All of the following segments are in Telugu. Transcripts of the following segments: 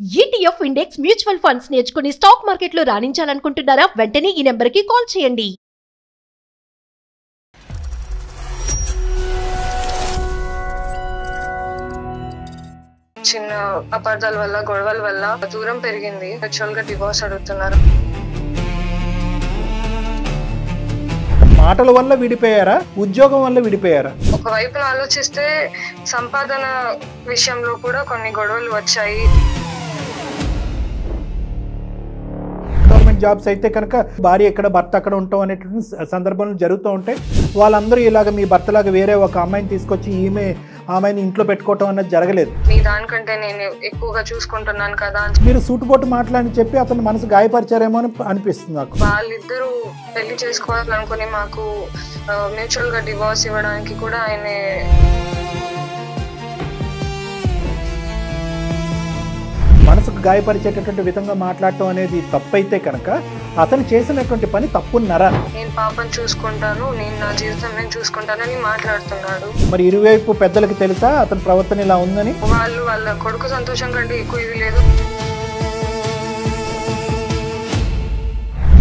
ETF ఇండెక్స్ మ్యూచువల్ ఫండ్స్ నేర్చుకుని స్టాక్ మార్కెట్లో రాణించాలనుకుంటున్నారా? వెంటనే ఈ నెంబర్కి కాల్ చేయండి. చిన్న అపార్థాల వల్ల గొడవల వల్ల దూరం పెరిగింది. యాక్చువల్ గా డివోర్స్ అడుగుతున్నారు. మాటల వల్ల విడిపోయారా, ఉద్యోగం వల్ల విడిపోయారా? ఒకవైపున ఆలోచిస్తే సంపాదన విషయంలో కూడా కొన్ని గొడవలు వచ్చాయి. గవర్నమెంట్ జాబ్స్ అయితే కనుక భార్య ఎక్కడ భర్త అక్కడ ఉంటాం అనేటువంటి సందర్భాలు జరుగుతూ ఉంటాయి. వాళ్ళందరూ ఇలాగ మీ భర్తలాగా వేరే ఒక అమ్మాయిని తీసుకొచ్చి ఆమెని ఇంట్లో పెట్టుకోవటం అన్నది జరగలేదు. నీ దానికంటే నేను ఎక్కువగా చూసుకుంటున్నాను కదా మీరు సూటుపోటు మాటలని చెప్పి అతని మనసు గాయపరిచారేమో అని అనిపిస్తుంది నాకు. వాళ్ళిద్దరూ పెళ్లి చేసుకోవాలనుకుని మాకు మ్యూచువల్ గా డివోర్స్ ఇవ్వడానికి కూడా ఆయనే మనసుకు గాయపరిచేటటువంటి విధంగా మాట్లాడటం అనేది తప్పైతే కనుక అతను చేసినటువంటి పని తప్పున్నారా? నేను పాపను చూసుకుంటాను, నేను నా జీవితం నేను చూసుకుంటానని మాట్లాడుతున్నాడు. మరి ఇరువైపు పెద్దలకు తెలుసా అతని ప్రవర్తన ఇలా ఉందని? వాళ్ళ కొడుకు సంతోషం కంటే ఎక్కువ ఇది లేదు.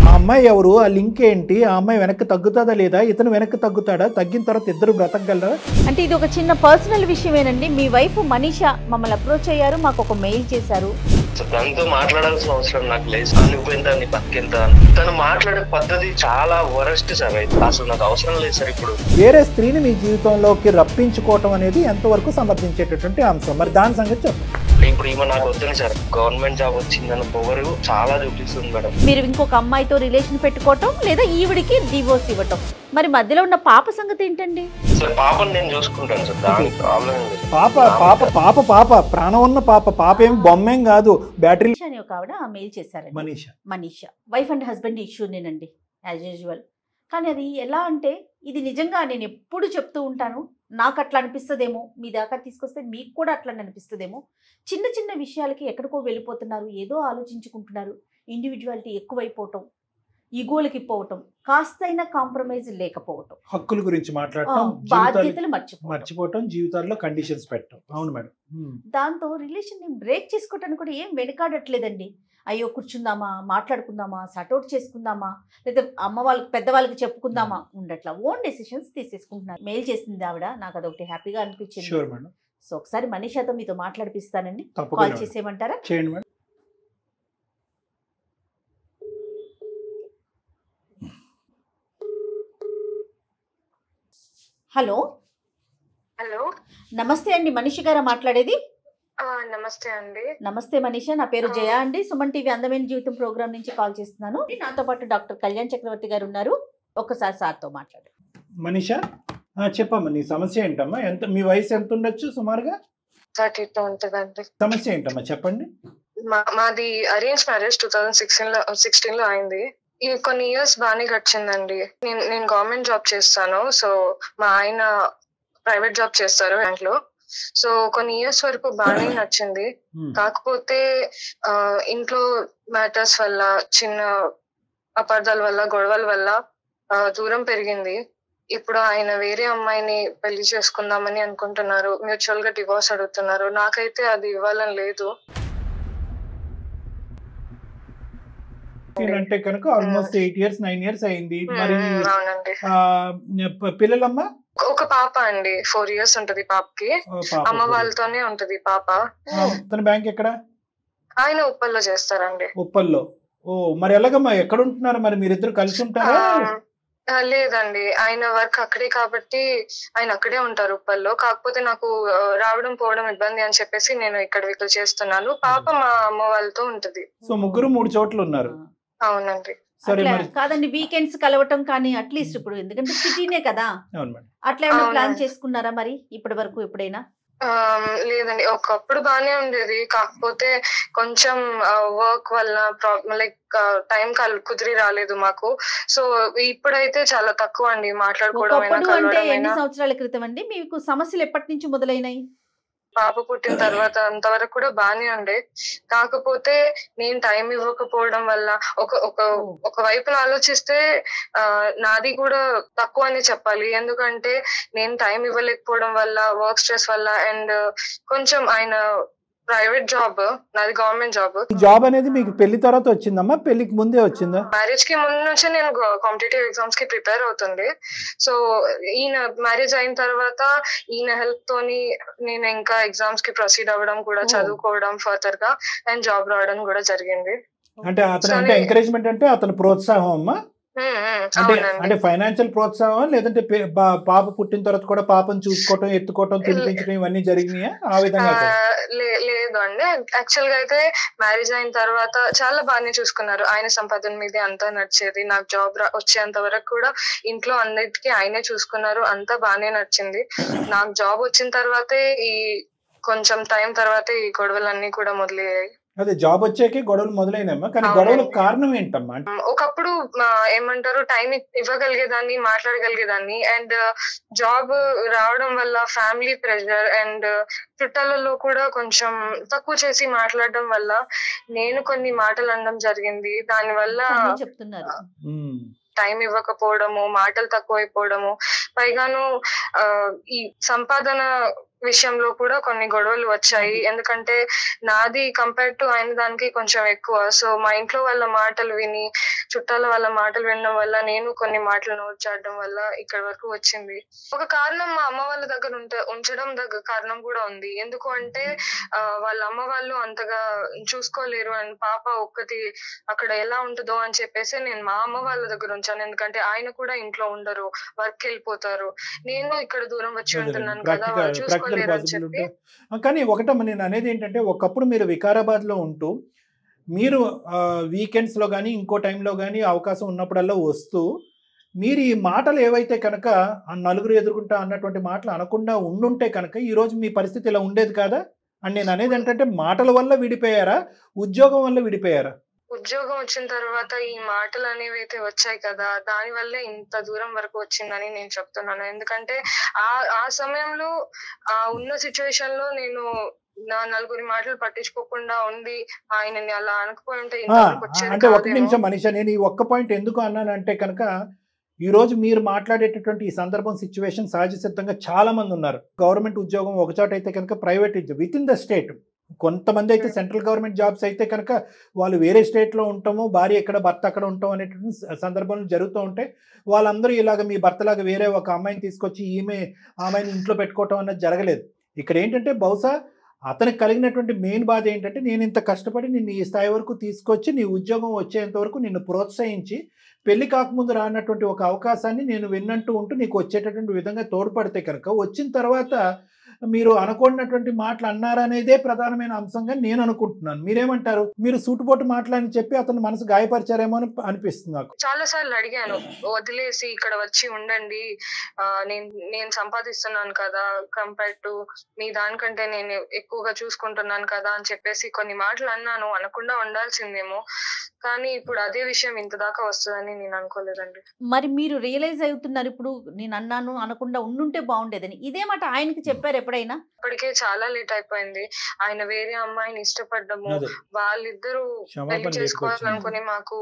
ఆ అమ్మాయి ఎవరు, ఆ లింక్ ఏంటి, ఆ అమ్మాయి వెనక్కి తగ్గుతుందా లేదా, ఇతను వెనక్కి తగ్గుతాడా, తగ్గిన తర్వాత ఇద్దరు బ్రతకగలరా? అంటే ఇది ఒక చిన్న పర్సనల్ విషయమేనండి. మీ వైఫ్ మనీషా మమ్మల్ని అప్రోచ్ అయ్యారు, మాకు ఒక మెయిల్ చేశారు. తనతో మాట్లాడాల్సిన అవసరం నాకు లేదు. అనుకుపోయిందా నీ బతికెంత తను మాట్లాడే పద్ధతి చాలా వరస్ట్ సార్. అయితే అసలు నాకు అవసరం లేదు సార్. ఇప్పుడు వేరే స్త్రీని మీ జీవితంలోకి రప్పించుకోవటం అనేది ఎంతవరకు సమర్థించేటటువంటి అంశం, మరి దాని సంగతి చెప్పండి. ఇప్పుడు ఈమె నాకు వద్దని సార్. గవర్నమెంట్ జాబ్ వచ్చిందని పొగరు చాలా చూపిస్తుంది మేడం. మీరు ఇంకొక అమ్మాయితో రిలేషన్ పెట్టుకోవటం లేదా ఈవిడికి డివోర్స్ ఇవ్వటం, మరి మధ్యలో ఉన్న పాప సంగతి ఏంటండి? సార్ పాపని నేను చూసుకుంటాను సార్, దానికి ప్రాబ్లం లేదు. పాప ప్రాణం ఉన్న పాప ఏం బొమ్మేం కాదు. బ్యాటరీ అని ఒక ఆవిడ మెయిల్ చేశారండి. మనీషా వైఫ్ అండ్ హస్బెండ్ ఇష్యూనేనండి యాజ్ యూజువల్. కానీ అది ఎలా అంటే ఇది నిజంగా నేను ఎప్పుడు చెప్తూ ఉంటాను, నాకు అట్లా అనిపిస్తుందేమో, మీ దాకా తీసుకొస్తే మీకు కూడా అట్లా అనిపిస్తుందేమో. చిన్న చిన్న విషయాలకి ఎక్కడికో వెళ్ళిపోతున్నారు, ఏదో ఆలోచించుకుంటున్నారు, ఇండివిజువాలిటీ ఎక్కువైపోవటం, ఈగోలకి పోవటం, కాస్తైనా కాంప్రమైజ్ లేకపోవటం, హక్కుల గురించి మాట్లాడటం, బాధ్యతలు మర్చిపోవటం, జీవితాల్లో కండిషన్స్ పెట్టడం. అవును మేడం. దాంతో రిలేషన్ బ్రేక్ చేసుకోవటానికి కూడా ఏం వెనకాడట్లేదండి. అయ్యో కూర్చుందామా, మాట్లాడుకుందామా, సార్ట్అవుట్ చేసుకుందామా, లేదా అమ్మ వాళ్ళకి పెద్దవాళ్ళకి చెప్పుకుందామా, ఉండట్లా ఓన్ డెసిషన్స్ తీసేసుకుంటున్నారు. మెయిల్ చేసింది ఆవిడ, నాకు అదొకటి హ్యాపీగా అనిపించింది. సో ఒకసారి మనీషాతో మీతో మాట్లాడిపిస్తానండి. కాల్ చేసేయమంటారా? చేయండి మేడం. హలో హలో, నమస్తే అండి. మనీష గారా మాట్లాడేది? నమస్తే అండి. నమస్తే మనీష, నా పేరు జయ అండి. సుమన్ టీవీ అందమైన జీవితం ప్రోగ్రామ్ నుంచి కాల్ చేస్తున్నాను. నాతో పాటు డాక్టర్ కళ్యాణ్ చక్రవర్తి గారు ఉన్నారు. ఒక్కసారి సార్తో మాట్లాడు. మనీషా చెప్పమ్మా, నీ సమస్య ఏంటమ్మా? మీ వయసు ఎంత ఉండొచ్చు సుమారుగా? 32 ఉంటుందండి. సమస్య ఏంటమ్మా చెప్పండి. మాది అరేంజ్ మ్యారేజ్ 2016 లో అయింది. కొన్ని ఇయర్స్ బాగానే గడిచిందండి. నేను గవర్నమెంట్ జాబ్ చేస్తాను. సో మా ఆయన ప్రైవేట్ జాబ్ చేస్తారు బ్యాంక్ లో. సో కొన్ని ఇయర్స్ వరకు బాగానే నచ్చింది. కాకపోతే ఇంట్లో మ్యాటర్స్ వల్ల, చిన్న అపార్థాల వల్ల, గొడవల వల్ల దూరం పెరిగింది. ఇప్పుడు ఆయన వేరే అమ్మాయిని పెళ్లి చేసుకుందామని అనుకుంటున్నారు. మ్యూచువల్ గా డివోర్స్ అడుగుతున్నారు. నాకైతే అది ఇవ్వాలని లేదు. అంటే కనుక ఆల్మోస్ట్ 8 years 9 years అయింది. మరి అవునండి. పిల్లలమ్మా? ఒక పాప అండి, 4 years ఉంటది పాపకి. అమ్మ వాళ్ళతోనే ఉంటది పాప. తన బ్యాంక్ ఎక్కడ? ఆయన ఉప్పల్లో చేస్తారండి. ఉప్పల్లో. ఓ, మరి ఎలాగమ్మా, ఎక్కడ ఉంటున్నారు మరి? మీరిద్దరు కలిసి ఉంటారా? లేదండి, ఆయన వర్క్ అక్కడే కాబట్టి ఆయన అక్కడే ఉంటారు ఉప్పల్లో. కాకపోతే నాకు రావడం పోవడం ఇబ్బంది అని చెప్పేసి నేను ఇక్కడ చేస్తున్నాను. పాప మా అమ్మ వాళ్ళతో ఉంటది. సో ముగ్గురు 3 చోట్ల ఉన్నారు. అవునండి. కాదండి, వీకెండ్స్ కలవటం కానీ అట్లీస్ట్ ఇప్పుడు, ఎందుకంటే సిటీనే కదా, అట్లా ఏమైనా ప్లాన్ చేసుకున్నారా మరి ఇప్పటి వరకు ఎప్పుడైనా? లేదండి, ఒకప్పుడు బానే ఉండేది. కాకపోతే కొంచెం వర్క్ వల్ల లైక్ టైం కుదిరి రాలేదు మాకు. సో ఇప్పుడైతే చాలా తక్కువ అండి మాట్లాడుకోవడం. ఎన్ని సంవత్సరాల క్రితం అండి మీకు సమస్యలు ఎప్పటి నుంచి మొదలైనాయి? పాప పుట్టిన తర్వాత అంతవరకు కూడా బానే ఉండే. కాకపోతే నేను టైం ఇవ్వకపోవడం వల్ల ఒక వైపున ఆలోచిస్తే నాది కూడా తక్కువ అని చెప్పాలి. ఎందుకంటే నేను టైం ఇవ్వలేకపోవడం వల్ల, వర్క్ స్ట్రెస్ వల్ల, అండ్ కొంచెం ఆయన ప్రైవేట్ జాబ్, నాది గవర్నమెంట్ జాబ్. జాబ్ అనేది మీకు పెళ్లి తర్వాత వచ్చిందమ్మా, పెళ్లికి ముందే వచ్చిందా? మ్యారేజ్ కి ముందు నుంచి నేను కాంపిటేటివ్ ఎగ్జామ్స్ కి ప్రిపేర్ అవుతుంది. సో ఈయన మ్యారేజ్ అయిన తర్వాత ఈయన హెల్ప్ తోని నేను ఇంకా ఎగ్జామ్స్ కి ప్రొసీడ్ అవ్వడం కూడా, చదువుకోవడం ఫర్దర్ గా, అండ్ జాబ్ రావడం కూడా జరిగింది. అంటే అతను అంటే ఎంకరేజ్మెంట్ అంటే అతను ప్రోత్సాహం అమ్మా? అంటే ఫైనాన్షియల్ ప్రోత్సాహం లేదంటే పాప పుట్టిన తర్వాత కూడా పాపను చూసుకోవటం, ఎత్తుకోవటం, తినిపించడం ఇవన్నీ జరిగినాయా ఆ విధంగా? లేదు అండి, యాక్చువల్ గా అయితే మ్యారేజ్ అయిన తర్వాత చాలా బాగానే చూసుకున్నారు. ఆయన సంపాదన మీదే అంతా నడిచేది. నాకు జాబ్ వచ్చేంత వరకు కూడా ఇంట్లో అన్నిటికీ ఆయనే చూసుకున్నారు, అంతా బాగానే నడిచింది. నాకు జాబ్ వచ్చిన తర్వాతే ఈ కొంచెం టైం తర్వాతే ఈ గొడవలన్నీ కూడా మొదలయ్యాయి. అదే జాబ్ వచ్చాకే గొడవలు మొదలైనమ్మా, కానీ గొడవలకు కారణం ఏంటమ్మా? ఒకప్పుడు ఏమంటారు, టైం ఇవ్వగలిగేదాన్ని, మాట్లాడగలిగేదాన్ని, అండ్ జాబ్ రావడం వల్ల ఫ్యామిలీ ప్రెషర్ అండ్ చుట్టాలలో కూడా కొంచెం తక్కువ చేసి మాట్లాడడం వల్ల నేను కొన్ని మాటలు అనడం జరిగింది. దాని వల్ల చెప్తున్నారు టైం ఇవ్వకపోవడము, మాటలు తక్కువైపోవడము, పైగాను ఈ సంపాదన విషయంలో కూడా కొన్ని గొడవలు వచ్చాయి. ఎందుకంటే నాది కంపేర్ టు ఆయన దానికి కొంచెం ఎక్కువ. సో మా ఇంట్లో వాళ్ళ మాటలు విని, చుట్టాల వాళ్ళ మాటలు వినడం వల్ల నేను కొన్ని మాటలు నోట్ చేయడం వల్ల ఇక్కడ వరకు వచ్చింది. ఒక కారణం మా అమ్మ వాళ్ళ దగ్గర ఉంచడం కారణం కూడా ఉంది. ఎందుకు అంటే వాళ్ళ అమ్మ వాళ్ళు అంతగా చూసుకోలేరు అండ్ పాప ఒక్కటి అక్కడ ఎలా ఉంటుందో అని చెప్పేసి నేను మా అమ్మ వాళ్ళ దగ్గర ఉంచాను. ఎందుకంటే ఆయన కూడా ఇంట్లో ఉండరు, వర్క్ వెళ్ళిపోతారు, నేను ఇక్కడ దూరం వచ్చి ఉంటున్నాను కదా, వాళ్ళు చూసుకోలేరు అని చెప్పి. కానీ ఒకటమ్మా నేను అనేది ఏంటంటే, ఒకప్పుడు మీరు వికారాబాద్ లో ఉంటూ మీరు వీకెండ్స్ లో కానీ ఇంకో టైంలో కానీ అవకాశం ఉన్నప్పుడల్లా వస్తూ మీరు ఈ మాటలు ఏవైతే కనుక నలుగురు ఎదుర్కొంటా అన్నటువంటి మాటలు అనకుండా ఉండుంటే కనుక ఈరోజు మీ పరిస్థితి ఇలా ఉండేది కాదా అని నేను అనేది ఏంటంటే, మాటల వల్ల విడిపోయారా, ఉద్యోగం వల్ల విడిపోయారా? ఉద్యోగం వచ్చిన తర్వాత ఈ మాటలు అనేవి అయితే వచ్చాయి కదా, దాని వల్లే ఇంత దూరం వరకు వచ్చిందని నేను చెప్తున్నాను. ఎందుకంటే ఆ సమయంలో ఉన్న సిచ్యువేషన్ లో నేను నా నలుగురి మాటలు పట్టించుకోకుండా ఉండి ఆయనని అలా అనకపోయి ఉంటే అంటే ఒక నిమిషం మనీషా, నేను ఈ ఒక్క పాయింట్ ఎందుకు అన్నానంటే కనుక, ఈ రోజు మీరు మాట్లాడేటటువంటి ఈ సందర్భం సిచ్యువేషన్ సహజ సిద్ధంగా చాలా మంది ఉన్నారు. గవర్నమెంట్ ఉద్యోగం ఒక చోట అయితే కనుక private with in the state, కొంతమంది అయితే సెంట్రల్ గవర్నమెంట్ జాబ్స్ అయితే కనుక వాళ్ళు వేరే స్టేట్లో ఉంటాము, భార్య ఎక్కడ భర్త అక్కడ ఉంటాం అనేటువంటి సందర్భాలు జరుగుతూ ఉంటాయి. వాళ్ళందరూ ఇలాగ మీ భర్తలాగా వేరే ఒక అమ్మాయిని తీసుకొచ్చి ఆమెని ఇంట్లో పెట్టుకోవటం అన్నది జరగలేదు. ఇక్కడ ఏంటంటే బహుశా అతనికి కలిగినటువంటి మెయిన్ బాధ ఏంటంటే, నేను ఇంత కష్టపడి నిన్ను ఈ స్థాయి వరకు తీసుకొచ్చి నీ ఉద్యోగం వచ్చేంత వరకు నిన్ను ప్రోత్సహించి పెళ్లి కాకముందు రానటువంటి ఒక అవకాశాన్ని నేను విన్నట్టు ఉంటూ నీకు వచ్చేటటువంటి విధంగా తోడ్పడితే కనుక, వచ్చిన తర్వాత మీరు అనుకున్నటువంటి మాటలు అన్నారనేదే ప్రధానమైన అంశంగా నేను అనుకుంటున్నాను. మీరేమంటారు? మీరు సూటుపోటు మాటలని చెప్పి అతను మనసు గాయపరిచారేమో అని అనిపిస్తుంది నాకు. చాలా సార్లు అడిగాను, వదిలేసి ఇక్కడ వచ్చి ఉండండి, నేను సంపాదిస్తున్నాను కదా, కంపేర్ టు మీ దానికంటే నేను ఎక్కువగా చూసుకుంటున్నాను కదా అని చెప్పేసి కొన్ని మాటలు అన్నాను. అనకుండా ఉండాల్సిందేమో, కానీ ఇప్పుడు అదే విషయం ఇంత దాకా వస్తుందని నేను అనుకోలేదండి. మరి మీరు రియలైజ్ అవుతున్నారు ఇప్పుడు, నేను అన్నాను అనకుండా ఉండుంటే బాగుండేదని. ఇదే మాట ఆయనకి చెప్పారు ఎప్పుడైనా? ఇప్పటికే చాలా లేట్ అయిపోయింది. ఆయన వేరే అమ్మాయిని ఇష్టపడ్డము, వాళ్ళిద్దరూ పెళ్లి చేసుకోవాలనుకుని మాకు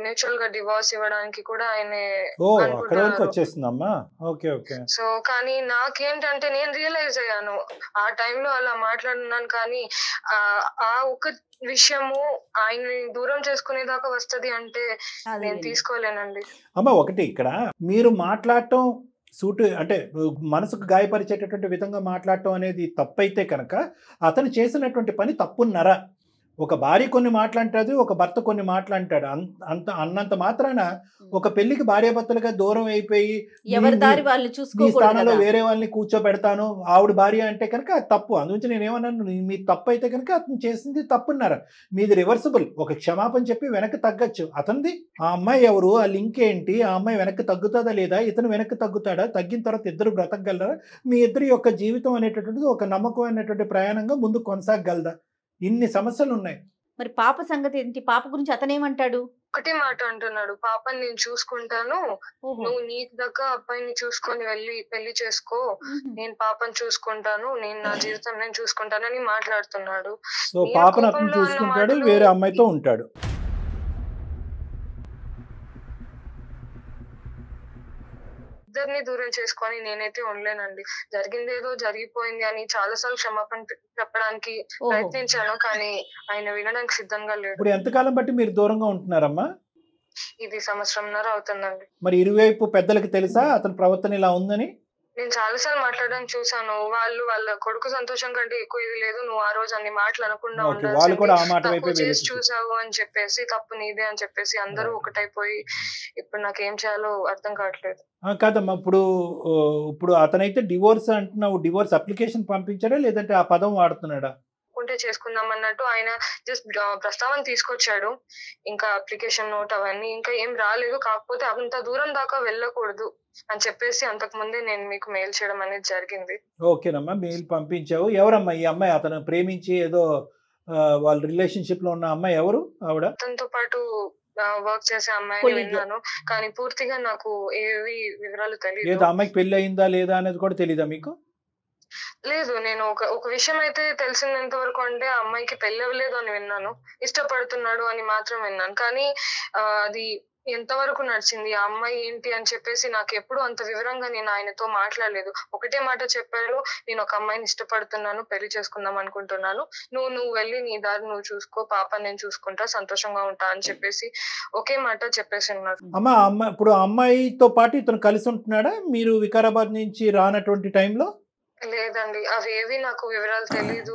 మ్యూచువల్ గా డివోర్స్ ఇవ్వడానికి కూడా ఆయన సో కానీ నాకేంటంటే నేను రియలైజ్ అయ్యాను ఆ టైంలో అలా మాట్లాడున్నాను. కానీ ఆ ఒక విషయము ఆయన్ని దూరం చేసుకునేదాకా వస్తది అంటే నేను తీసుకోలేనండి. అమ్మ ఒకటి ఇక్కడ మీరు మాట్లాడటం అంటే మనసుకు గాయపరిచేటటువంటి విధంగా మాట్లాడటం అనేది తప్పైతే కనుక, అతను చేసినటువంటి పని తప్పున్నారా? ఒక భార్య కొన్ని మాట్లాంటది, ఒక భర్త కొన్ని మాట్లాంటాడు. అన్నంత మాత్రాన ఒక పెళ్లికి భార్యాభర్తలుగా దూరం అయిపోయి ఈ స్థానంలో వేరే వాళ్ళని కూర్చోబెడతాను ఆవిడ భార్య అంటే కనుక అది తప్పు. అందుగురించి నేను ఏమన్నాను, మీ తప్పు అయితే కనుక అతను చేసింది తప్పున్నారా, మీది రివర్సిబుల్. ఒక క్షమాపణ చెప్పి వెనక్కి తగ్గచ్చు. అతనిది ఆ అమ్మాయి ఎవరు, ఆ లింక్ ఏంటి, ఆ అమ్మాయి వెనక్కి తగ్గుతుందా లేదా, ఇతను వెనక్కి తగ్గుతాడా, తగ్గిన తర్వాత ఇద్దరు బ్రతకగలరా, మీ ఇద్దరి యొక్క జీవితం అనేటటువంటిది ఒక నమ్మకమైనటువంటి ప్రయాణంగా ముందు కొనసాగగలదా? ఇన్ని సమస్యలు ఉన్నాయి. మరి పాప సంగతి ఏంటి? పాప గురించి అతనేమంటాడు? ఒకటే మాట అంటున్నాడు, పాపని నేను చూసుకుంటాను, నువ్వు నీకు దగ్గర అబ్బాయిని చూసుకొని వెళ్ళి పెళ్లి చేసుకో, నేను పాపని చూసుకుంటాను, నేను నా జీవితం నేను చూసుకుంటానని మాట్లాడుతున్నాడు. సో పాపను అతను చూసుకుంటాడు, వేరే అమ్మాయితో ఉంటాడు. ఇద్దరిని దూరం చేసుకొని నేనైతే ఉండలేనండి. జరిగిందేదో జరిగిపోయింది అని చాలా సార్లు క్షమాపణ చెప్పడానికి ప్రయత్నించాను, కానీ ఆయన వినడానికి సిద్ధంగా లేడు. ఇప్పుడు ఎంతకాలం బట్టి మీరు దూరంగా ఉంటున్నారమ్మా? ఇది 1.5 సంవత్సరం అవుతుందండి. మరి ఇరువైపు పెద్దలకి తెలుసా అతని ప్రవర్తన ఇలా ఉందని? నేను చాలా సార్లు మాట్లాడడానికి చూసాను. వాళ్ళ కొడుకు సంతోషం కంటే ఎక్కువ ఇది లేదు, నువ్వు ఆ రోజు అన్ని మాటలు అనకుండా చేసి చూసావు అని చెప్పేసి, తప్పు నీదే అని చెప్పేసి అందరూ ఒకటైపోయి ఇప్పుడు నాకేం చేయాలో అర్థం కావట్లేదు. కాదమ్మా, ఇప్పుడు అతనైతే డివోర్స్ అంటున్నావు, డివోర్స్ అప్లికేషన్ పంపించాడా లేదంటే ఆ పదం వాడుతున్నాడా? ఉంటే చేసుకుందాం అన్నట్టు ఆయన జస్ట్ ప్రస్తావన తీసుకొచ్చాడు, ఇంకా అప్లికేషన్ నోట్ అవన్నీ ఇంకా ఏం రాలేదు. కాకపోతే అంత దూరం దాకా వెళ్ళకూడదు అని చెప్పేసి అంతకు ముందే నేను మీకు మెయిల్ చేయడం అనేది జరిగింది. ఓకేనమ్మా, మెయిల్ పంపించావు. ఎవరమ్మా ఈ అమ్మాయి? అతను ప్రేమించి ఏదో వాళ్ళ రిలేషన్షిప్ లో ఉన్న అమ్మాయి ఎవరు? ఆవిడ అతనితో పాటు వర్క్ చేసే అమ్మాయిని విన్నాను, కానీ పూర్తిగా నాకు ఏవి వివరాలు తెలియదు. అమ్మాయికి పెళ్లి అయిందా లేదా అనేది కూడా తెలీదా మీకు? లేదు, నేను ఒక విషయం అయితే తెలిసినంత వరకు అంటే ఆ అమ్మాయికి పెళ్లి అవ్వలేదు అని విన్నాను, ఇష్టపడుతున్నాడు అని మాత్రం విన్నాను. కానీ అది ఎంతవరకు నడిచింది, ఆ అమ్మాయి ఏంటి అని చెప్పేసి నాకు ఎప్పుడు అంత వివరంగా నేను ఆయనతో మాట్లాడలేదు. ఒకటే మాట చెప్పారు, నేను ఒక అమ్మాయిని ఇష్టపడుతున్నాను, పెళ్లి చేసుకుందాం అనుకుంటున్నాను, నువ్వు వెళ్ళి నీ దారి నువ్వు చూసుకో, పాప నేను చూసుకుంటా, సంతోషంగా ఉంటా అని చెప్పేసి ఒకే మాట చెప్పేసి ఉన్నాడు. ఇప్పుడు అమ్మాయితో పాటు ఇతను కలిసి ఉంటున్నాడా మీరు వికారాబాద్ నుంచి రానటువంటి టైంలో? లేదండి, అవి ఏవి నాకు వివరాలు తెలీదు.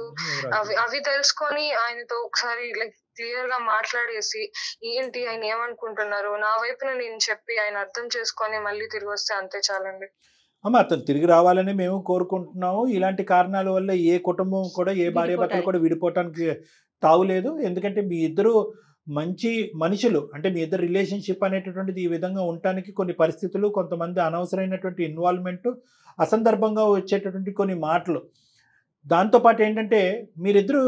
అవి తెలుసుకొని ఆయనతో ఒకసారి లైక్ క్లియర్ గా మాట్లాడేసి ఏంటి ఆయన ఏమనుకుంటున్నారు నా వైపున నేను చెప్పి ఆయన అర్థం చేసుకొని మళ్ళీ తిరిగి వస్తే అంతే చాలండి. అతను తిరిగి రావాలని మేము కోరుకుంటున్నాము. ఇలాంటి కారణాల వల్ల ఏ కుటుంబం కూడా, ఏ భార్యాభర్తలు కూడా విడిపోవటానికి తావులేదు. ఎందుకంటే మీ ఇద్దరు మంచి మనుషులు, అంటే మీ ఇద్దరు రిలేషన్షిప్ అనేటటువంటిది ఈ విధంగా ఉండటానికి కొన్ని పరిస్థితులు, కొంతమంది అనవసరమైనటువంటి ఇన్వాల్వ్మెంట్, అసందర్భంగా వచ్చేటటువంటి కొన్ని మాటలు, దాంతోపాటు ఏంటంటే మీరిద్దరూ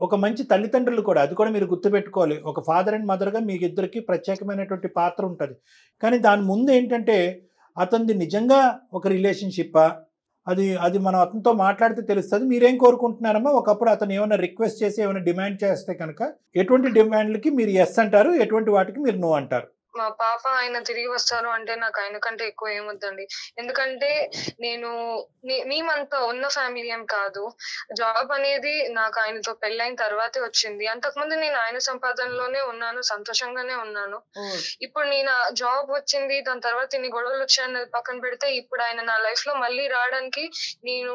ఒక మంచి తల్లిదండ్రులు కూడా, అది కూడా మీరు గుర్తుపెట్టుకోవాలి. ఒక ఫాదర్ అండ్ మదర్గా మీకు ఇద్దరికి ప్రత్యేకమైనటువంటి పాత్ర ఉంటుంది. కానీ దాని ముందు ఏంటంటే అతనిది నిజంగా ఒక రిలేషన్షిప్పా, అది మనం అతనితో మాట్లాడితే తెలుస్తుంది. మీరేం కోరుకుంటున్నారమ్మా? ఒకప్పుడు అతను ఏమైనా రిక్వెస్ట్ చేసి ఏమైనా డిమాండ్ చేస్తే కనుక ఎటువంటి డిమాండ్లకి మీరు ఎస్ అంటారు, ఎటువంటి వాటికి మీరు నో అంటారు? మా పాప ఆయన తిరిగి వస్తారు అంటే నాకు ఆయన కంటే ఎక్కువ ఏమొద్దండి. ఎందుకంటే మేమంతా ఉన్న ఫ్యామిలీ ఏం కాదు. జాబ్ అనేది నాకు ఆయనతో పెళ్ళైన తర్వాతే వచ్చింది. అంతకుముందు నేను ఆయన సంపాదనలోనే ఉన్నాను, సంతోషంగానే ఉన్నాను. ఇప్పుడు నేను జాబ్ వచ్చింది, దాని తర్వాత ఇన్ని గొడవలు వచ్చాయని పక్కన పెడితే, ఇప్పుడు ఆయన నా లైఫ్ లో మళ్ళీ రావడానికి నేను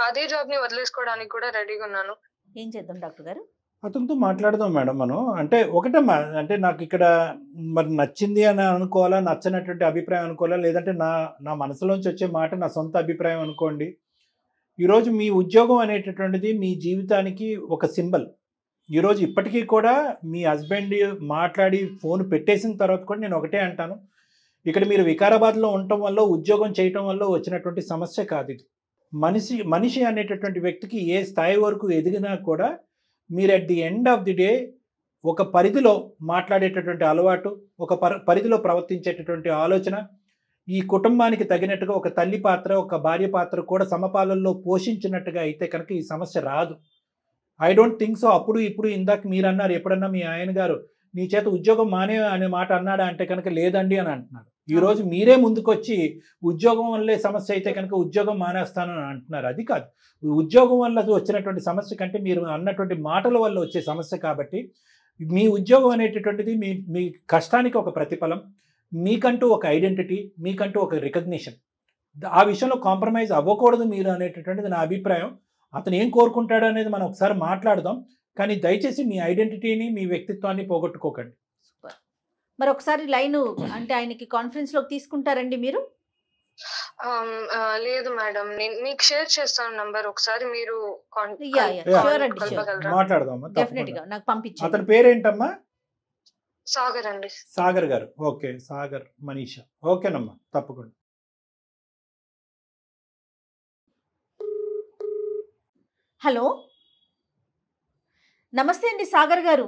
అదే జాబ్ ని వదిలేసుకోవడానికి కూడా రెడీగా ఉన్నాను. ఏం చేద్దాం డాక్టర్ గారు? అతనితో మాట్లాడదాం మేడం మనం. అంటే ఒకటమ్మా, అంటే నాకు ఇక్కడ మరి నచ్చింది అని అనుకోవాలా, నచ్చనటువంటి అభిప్రాయం అనుకోవాలా, లేదంటే నా మనసులోంచి వచ్చే మాట నా సొంత అభిప్రాయం అనుకోండి. ఈరోజు మీ ఉద్యోగం అనేటటువంటిది మీ జీవితానికి ఒక సింబల్. ఈరోజు ఇప్పటికీ కూడా మీ హస్బెండ్ మాట్లాడి ఫోన్ పెట్టేసిన తర్వాత కూడా నేను ఒకటే అంటాను, ఇక్కడ మీరు వికారాబాద్లో ఉండటం వల్ల, ఉద్యోగం చేయటం వల్ల వచ్చినటువంటి సమస్య కాదు ఇది. మనిషి అనేటటువంటి వ్యక్తికి ఏ స్థాయి వరకు ఎదిగినా కూడా మీరు at the end of the day ఒక పరిధిలో మాట్లాడేటటువంటి అలవాటు, ఒక పరిధిలో ప్రవర్తించేటటువంటి ఆలోచన, ఈ కుటుంబానికి తగినట్టుగా ఒక తల్లి పాత్ర, ఒక భార్య పాత్ర కూడా సమపాలల్లో పోషించినట్టుగా అయితే కనుక ఈ సమస్య రాదు. I don't think so. అప్పుడు ఇప్పుడు ఇందాక మీరు అన్నారు, ఎప్పుడన్నా మీ ఆయన గారు నీ చేత ఉద్యోగం మానే అనే మాట అన్నాడా అంటే కనుక లేదండి అని అంటున్నారు. ఈరోజు మీరే ముందుకొచ్చి ఉద్యోగం వల్లే సమస్య అయితే కనుక ఉద్యోగం మానేస్తాను అని అంటున్నారు. అది కాదు, ఉద్యోగం వల్ల వచ్చినటువంటి సమస్య కంటే మీరు అన్నటువంటి మాటల వల్ల వచ్చే సమస్య. కాబట్టి మీ ఉద్యోగం అనేటటువంటిది మీ కష్టానికి ఒక ప్రతిఫలం, మీకంటూ ఒక ఐడెంటిటీ, మీకంటూ ఒక రికగ్నిషన్. ఆ విషయంలో కాంప్రమైజ్ అవ్వకూడదు మీరు అనేటటువంటిది నా అభిప్రాయం. అతను ఏం కోరుకుంటాడు అనేది మనం ఒకసారి మాట్లాడదాం, కానీ దయచేసి మీ ఐడెంటిటీని, మీ వ్యక్తిత్వాన్ని పోగొట్టుకోకండి. మరి ఒకసారి లైన్ అంటే ఆయనకి కాన్ఫరెన్స్ లోకి తీసుకుంటారండి మీరు? లేదు మేడం, నేను మీకు షేర్ చేస్తాను నంబర్, ఒకసారి మీరు మాట్లాడదాం. నాకు పంపించండి. అతని పేరేంటమ్మా? సాగర్ అండి. సాగర్ గారు. ఓకే, సాగర్ మనీషా. ఓకేనమ్మా, తప్పకుండా. హలో, నమస్తే అండి సాగర్ గారు.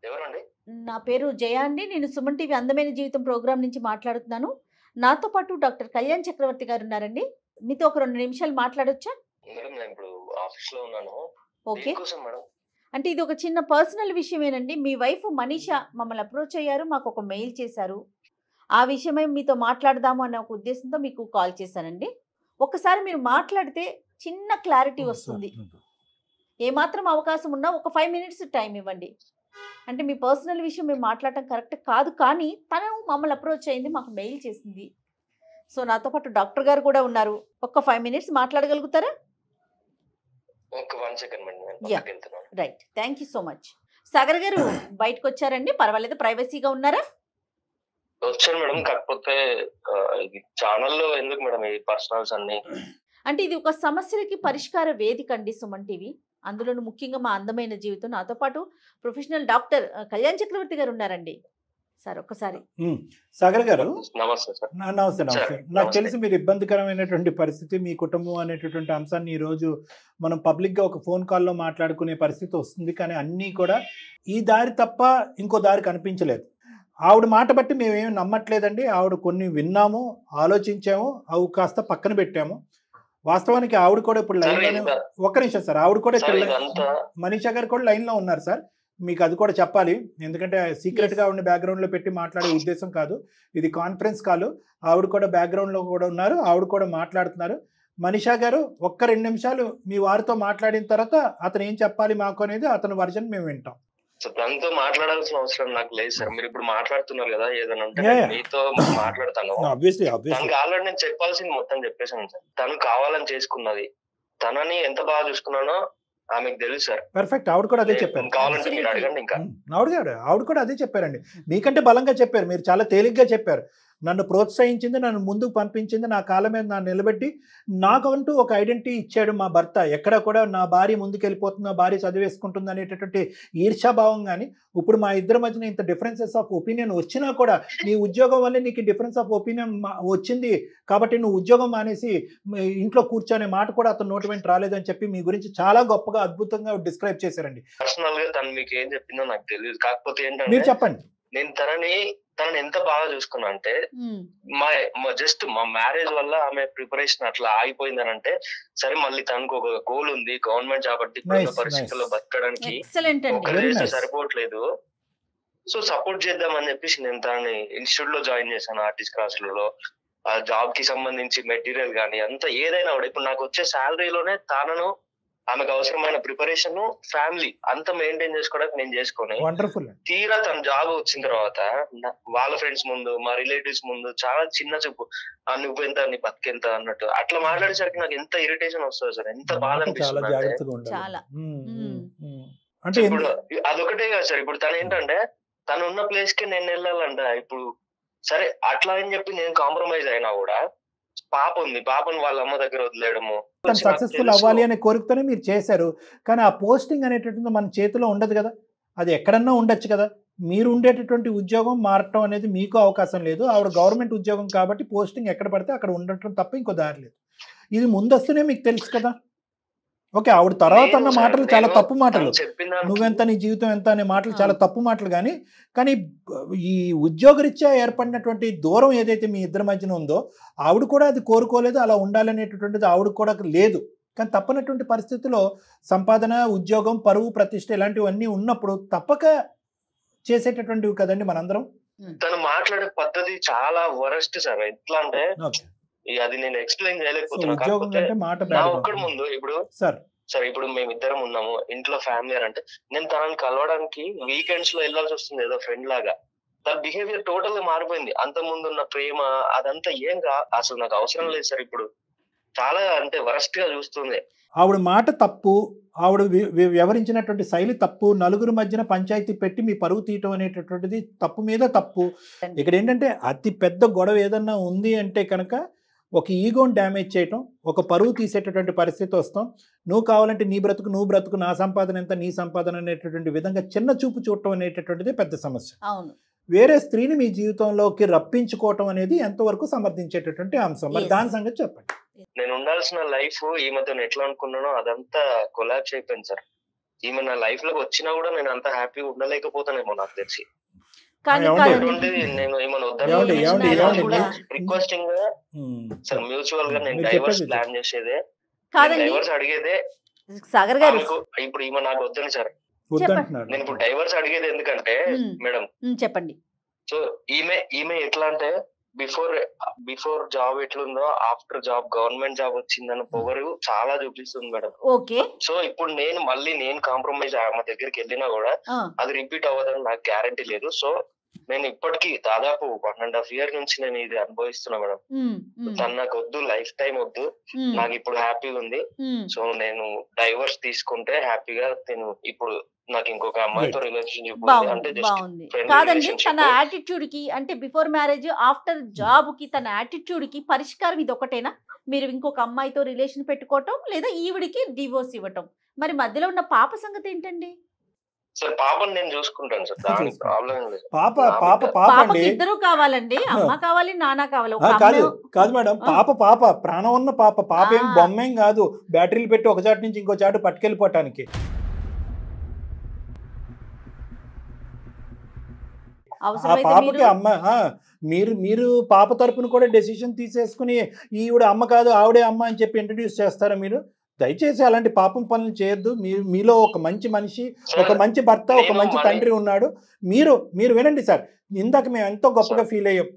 ఎవరండి? నా పేరు జయ అండి. నేను సుమన్ టీవీ అందమైన జీవితం ప్రోగ్రామ్ నుంచి మాట్లాడుతున్నాను. నాతో పాటు డాక్టర్ కళ్యాణ్ చక్రవర్తి గారు ఉన్నారండి. మీతో ఒక 2 నిమిషాలు మాట్లాడొచ్చా? ఓకే. అంటే ఇది ఒక చిన్న పర్సనల్ విషయమేనండి. మీ వైఫ్ మనీషా మమ్మల్ని అప్రోచ్ అయ్యారు, మాకు ఒక మెయిల్ చేశారు. ఆ విషయమై మీతో మాట్లాడదాము అనే ఒక ఉద్దేశంతో మీకు కాల్ చేశానండి. ఒక్కసారి మీరు మాట్లాడితే చిన్న క్లారిటీ వస్తుంది. ఏమాత్రం అవకాశం ఉన్నా ఒక 5 minutes టైం ఇవ్వండి. అంటే మీ పర్సనల్ విషయం మేము మాట్లాడటం కరెక్ట్ కాదు, కానీ తను మమ్మల్ని అప్రోచ్ అయింది, మాకు మెయిల్ చేసింది. సో నాతో పాటు డాక్టర్ గారు కూడా ఉన్నారు. ఒక్క 5 minutes మాట్లాడగలుగుతారా? ఒక 1 second మేడం, నేను Yeah. పక్కకి వెళ్తున్నాను. Right, thank you so much. Sagar గారు బయటకు వచ్చారండి, పర్వాలేదు, ప్రైవసీగా ఉన్నారా? వచ్చాను మేడం, కాకపోతే ఇది ఛానల్లో ఎందుకు మేడం ఈ పర్సనల్స్ అన్ని? అంటే ఇది ఒక సమస్యలకి పరిష్కార వేదిక అండి సుమన్ టీవీ. అందులోనూ ముఖ్యంగా మా అందమైన జీవితం. నాతో పాటు ప్రొఫెషనల్ డాక్టర్ కళ్యాణ్ చక్రవర్తి గారు ఉన్నారండి. సార్ ఒక్కసారి. సాగర్ గారు నమస్తే సార్. నమస్తే. సార్, నాకు నమస్తే. తెలిసి మీరు ఇబ్బందికరమైనటువంటి పరిస్థితి, మీ కుటుంబం అనేటటువంటి అంశాన్ని ఈరోజు మనం పబ్లిక్గా ఒక ఫోన్ కాల్లో మాట్లాడుకునే పరిస్థితి వస్తుంది. కానీ అన్నీ కూడా ఈ దారి తప్ప ఇంకో దారి కనిపించలేదు. ఆవిడ మాట బట్టి మేమేమి నమ్మట్లేదండి. ఆవిడ కొన్ని విన్నాము, ఆలోచించాము, అవి కాస్త పక్కన పెట్టాము. వాస్తవానికి ఆవిడ కూడా ఇప్పుడు లైన్లోనే, ఒక్క నిమిషం సార్, ఆవిడ కూడా ఇక్కడ మనీషా గారు కూడా లైన్లో ఉన్నారు సార్. మీకు అది కూడా చెప్పాలి, ఎందుకంటే సీక్రెట్గా ఆవిడని బ్యాక్గ్రౌండ్లో పెట్టి మాట్లాడే ఉద్దేశం కాదు, ఇది కాన్ఫరెన్స్ కాల్. ఆవిడ కూడా బ్యాక్గ్రౌండ్లో కూడా ఉన్నారు, ఆవిడ కూడా మాట్లాడుతున్నారు. మనీషా గారు ఒక్క 2 నిమిషాలు మీ వారితో మాట్లాడిన తర్వాత అతను ఏం చెప్పాలి మాకు అనేది అతని వర్జన్ మేము వింటాం. తనతో మాట్లాడాల్సిన అవసరం నాకు లేదు సార్. మీరు ఇప్పుడు మాట్లాడుతున్నారు కదా, ఏదైనా ఉంటే Yeah, నేను yeah. మీతో మాట్లాడతాను. ఆబ్వియస్లీ తనకి ఆల్రెడీ నేను చెప్పాల్సింది మొత్తం చెప్పేశాను సార్. తను కావాలని చేసుకున్నది, తనని ఎంత బాగా చూసుకున్నానో ఆమెకు తెలుసు సార్. పర్ఫెక్ట్. ఆవిడ కూడా అదే చెప్పారు. కావాలంటే మీరు అడగండి. ఇంకా ఆవిడ కూడా అదే చెప్పారండి. మీకంటే బలంగా చెప్పారు, మీరు చాలా తేలిగ్గా చెప్పారు. నన్ను ప్రోత్సహించింది, నన్ను ముందుకు పంపించింది, నా కాళ్ళ మీద నన్ను నిలబెట్టి నాకంటూ ఒక ఐడెంటిటీ ఇచ్చాడు మా భర్త. ఎక్కడ కూడా నా భార్య ముందుకెళ్ళిపోతుంది, నా భార్య చదివేసుకుంటుంది అనేటటువంటి ఈర్ష్యాభావం. కానీ ఇప్పుడు మా ఇద్దరి మధ్యన ఇంత డిఫరెన్సెస్ ఆఫ్ ఒపీనియన్ వచ్చినా కూడా, నీ ఉద్యోగం వల్లే నీకు డిఫరెన్స్ ఆఫ్ ఒపీనియన్ వచ్చింది కాబట్టి నువ్వు ఉద్యోగం మానేసి ఇంట్లో కూర్చొనే మాట కూడా అతను నోటి వెంట రాలేదని చెప్పి మీ గురించి చాలా గొప్పగా అద్భుతంగా డిస్క్రైబ్ చేశారండి. పర్సనల్ గా తను మీకు ఏం చెప్పిందో నాకు తెలియదు. కాకపోతే మీరు ఏంటంటే చెప్పండి. నేను తనని ఎంత బాగా చూసుకున్నా అంటే, జస్ట్ మా మ్యారేజ్ వల్ల ఆమె ప్రిపరేషన్ అట్లా ఆగిపోయిందని అంటే, సరే మళ్ళీ తనకు ఒక గోల్ ఉంది, గవర్నమెంట్ జాబ్ అంటే ఇప్పుడున్న పరిస్థితుల్లో బతకడానికి ఎక్సలెంట్ ఒక అండి. రేస్ సరిపోవట్లేదు. సో సపోర్ట్ చేద్దామని చెప్పేసి నేను తనని ఇన్స్టిట్యూట్ లో జాయిన్ చేశాను, ఆర్టిస్ట్ క్లాసులలో. ఆ జాబ్ కి సంబంధించి మెటీరియల్ కానీ అంత ఏదైనా కూడా ఇప్పుడు నాకు వచ్చే శాలరీలోనే తనను, ఆమెకు అవసరమైన ప్రిపరేషన్, ఫ్యామిలీ అంత మెయింటైన్ చేసుకోవడానికి నేను చేసుకొని, వండర్ఫుల్. తీరా తన జాబ్ వచ్చిన తర్వాత వాళ్ళ ఫ్రెండ్స్ ముందు, మా రిలేటివ్స్ ముందు చాలా చిన్న చూపు, నువ్వు ఎంత, నీ బతికెంత అన్నట్టు అట్లా మాట్లాడేసరికి నాకు ఎంత ఇరిటేషన్ వస్తుంది సార్, ఎంత బాధ చాలా అనిపిస్తుంది అంటే. జాగ్రత్తగా ఉండాలి. చాలా. అంటే ఇప్పుడు అదొకటే కాదు సార్, ఇప్పుడు తను ఏంటంటే తను ఉన్న ప్లేస్ కి నేను వెళ్ళాలంట. ఇప్పుడు సరే అట్లా అని చెప్పి నేను కాంప్రమైజ్ అయినా కూడా పాప ఉంది, పాపని వాళ్ళ అమ్మ దగ్గర వదిలేయడము. తను సక్సెస్ఫుల్ అవ్వాలి అనే కోరికతోనే మీరు చేశారు. కానీ ఆ పోస్టింగ్ అనేటటువంటి మన చేతిలో ఉండదు కదా, అది ఎక్కడన్నా ఉండొచ్చు కదా. మీరు ఉండేటటువంటి ఉద్యోగం మారటం అనేది మీకు అవకాశం లేదు. ఆవిడ గవర్నమెంట్ ఉద్యోగం కాబట్టి పోస్టింగ్ ఎక్కడ పడితే అక్కడ ఉండటం తప్ప ఇంకో దారి లేదు. ఇది ముందస్తునే మీకు తెలుసు కదా. ఓకే, ఆవిడ తర్వాత అన్న మాటలు చాలా తప్పు మాటలు, నువ్వెంత, నీ జీవితం ఎంత అనే మాటలు చాలా తప్పు మాటలు. కానీ ఈ ఉద్యోగరీత్యా ఏర్పడినటువంటి దూరం ఏదైతే మీ ఇద్దరి మధ్యన ఉందో, ఆవిడ కూడా అది కోరుకోలేదు, అలా ఉండాలనేటటువంటిది ఆవిడ కూడా లేదు. కానీ తప్పనటువంటి పరిస్థితిలో సంపాదన, ఉద్యోగం, పరువు, ప్రతిష్ట ఇలాంటివన్నీ ఉన్నప్పుడు తప్పక చేసేటటువంటివి కదండి మనందరం. తను మాట్లాడే పద్ధతి చాలా వరస్ట్ సార్. ఎట్లా అంటే అది నేను ఎక్స్ప్లెయిన్ చేయలేకపోతున్నా. కాకపోతే నా ఒక్కడి ముందు ఇప్పుడు సార్ ఇప్పుడు మేమిద్దరం ఉన్నాము ఇంట్లో, ఫ్యామిలీ అంటే నేను తనని కలవడానికి వీకెండ్స్ లో వెళ్ళాల్సి వస్తుంది ఏదో ఫ్రెండ్ లాగా. తన బిహేవియర్ టోటల్ గా మారిపోయింది. అంత ముందు ఉన్న ప్రేమ అదంతా ఏం అసలు నాకు అవసరం లేదు సార్. ఇప్పుడు చాలా అంటే వరస్ట్ గా చూస్తుంది. ఆవిడ మాట తప్పు, ఆవిడ వ్యవహరించినటువంటి శైలి తప్పు, నలుగురు మధ్యన పంచాయతీ పెట్టి మీ పరువు తీయటం అనేటటువంటిది తప్పు మీద తప్పు. ఇక్కడ ఏంటంటే అతి పెద్ద గొడవ ఏదన్నా ఉంది అంటే కనుక ఒక ఈగోని డ్యామేజ్ చేయటం, ఒక పరువు తీసేటటువంటి పరిస్థితి వస్తాం. నువ్వు కావాలంటే నీ బ్రతుకు నువ్వు బ్రతుకు, నా సంపాదన ఎంత నీ సంపాదన అనేటటువంటి విధంగా చిన్న చూపు చూడటం అనేటటువంటిది పెద్ద సమస్య. వేరే స్త్రీని మీ జీవితంలోకి రప్పించుకోవటం అనేది ఎంతవరకు సమర్థించేటటువంటి అంశం. మరి దాని సంగతి చెప్పండి. నేను ఉండాల్సిన లైఫ్ ఈమెతో ఎట్లా అనుకున్నానో అదంతా కొలాప్స్ అయిపోయింది సార్. ఈమె నా లైఫ్ లోకి వచ్చినా కూడా నేను అంత హ్యాపీగా ఉండలేకపోతానేమో నాకు తెలిసి. నేను ఏమైనా రిక్వెస్టింగ్ గా సార్, మ్యూచువల్ గా నేను డైవర్స్ ప్లాన్ చేసేదే, డైవర్స్ అడిగేదే సాగర్ గారు. ఇప్పుడు ఈమె నాకు వద్దని సార్, నేను ఇప్పుడు డైవర్స్ అడిగేది ఎందుకంటే మేడం చెప్పండి, సో ఈమె ఎట్లా అంటే బిఫోర్ జాబ్ ఎట్లుందో ఆఫ్టర్ జాబ్ గవర్నమెంట్ జాబ్ వచ్చిందని పొగరు చాలా చూపిస్తుంది మేడం. ఓకే. సో ఇప్పుడు నేను కాంప్రమైజ్ ఆమె దగ్గరికి వెళ్ళినా కూడా అది రిపీట్ అవ్వదని నాకు గ్యారంటీ లేదు. సో నేను ఇప్పటికీ దాదాపు 1.5 year నుంచి నేను ఇది అనుభవిస్తున్నా మేడం. తను నాకు వద్దు, లైఫ్ టైం వద్దు, నాకు ఇప్పుడు హ్యాపీగా ఉంది. సో నేను డైవర్స్ తీసుకుంటే హ్యాపీగా నేను ఇప్పుడు నాకు ఇంకొక అమ్మాయితో రిలేషన్షిప్ అంటే బాగుంది కాదండి. తన యాటిట్యూడ్ కి అంటే బిఫోర్ మ్యారేజ్ ఆఫ్టర్ జాబ్ కి తన యాటిట్యూడ్ కి పరిష్కారం ఇది ఒకటేనా? మీరు ఇంకొక అమ్మాయితో రిలేషన్ పెట్టుకోవటం లేదా ఈవిడికి డివోర్స్ ఇవ్వటం? మరి మధ్యలో ఉన్న పాప సంగతి ఏంటండి? సార్ పాపని నేను చూసుకుంటాను సార్, దానికి ప్రాబ్లం లేదు. పాప ఇద్దరు కావాలండి, అమ్మ కావాలి నాన్న కావాలి. కాదు మేడం, పాప ప్రాణం ఉన్న పాప ఏం బొమ్మేం కాదు, బ్యాటరీలు పెట్టి ఒక చాటు నుంచి ఇంకో చాటు పట్టుకెళ్ళిపోవటానికి. ఆ పాపకి అమ్మ మీరు పాప తరపున కూడా డెసిషన్ తీసేసుకుని ఈవిడ అమ్మ కాదు ఆవిడే అమ్మ అని చెప్పి ఇంట్రడ్యూస్ చేస్తారా మీరు? దయచేసి అలాంటి పాపం పనులు చేయొద్దు. మీలో ఒక మంచి మనిషి, ఒక మంచి భర్త, ఒక మంచి తండ్రి ఉన్నాడు. మీరు వినండి సార్, ఇందాక మేము ఎంతో గొప్పగా ఫీల్ అయ్యాం.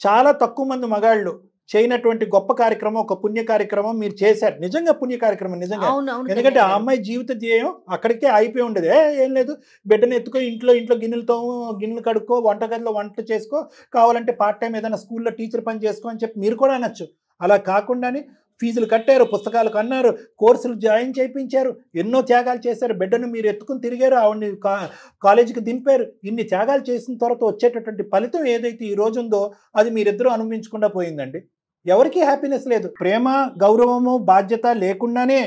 చాలా తక్కువ మంది మగాళ్ళు చేయనటువంటి గొప్ప కార్యక్రమం, ఒక పుణ్య కార్యక్రమం మీరు చేశారు. నిజంగా పుణ్య కార్యక్రమం నిజంగా. ఎందుకంటే ఆ అమ్మాయి జీవిత ధ్యేయం అక్కడికే అయిపోయి ఉండదు. ఏం లేదు, బిడ్డను ఎత్తుకో, ఇంట్లో గిన్నెలు కడుక్కో, వంటగదిలో వంట చేసుకో, కావాలంటే పార్ట్ టైం ఏదైనా స్కూల్లో టీచర్ పని చేసుకో అని చెప్పి మీరు కూడా అనొచ్చు. అలా కాకుండానే ఫీజులు కట్టారు, పుస్తకాలు కన్నారు, కోర్సులు జాయిన్ చేయించారు, ఎన్నో త్యాగాలు చేశారు. బిడ్డను మీరు ఎత్తుకుని తిరిగారు, ఆవిడని కాలేజీకి దింపారు. ఇన్ని త్యాగాలు చేసిన తర్వాత వచ్చేటటువంటి ఫలితం ఏదైతే ఈ రోజు ఉందో అది మీరిద్దరూ అనుభవించకుండా పోయిందండి. ఎవరికీ హ్యాపీనెస్ లేదు. ప్రేమ, గౌరవము, బాధ్యత లేకుండానే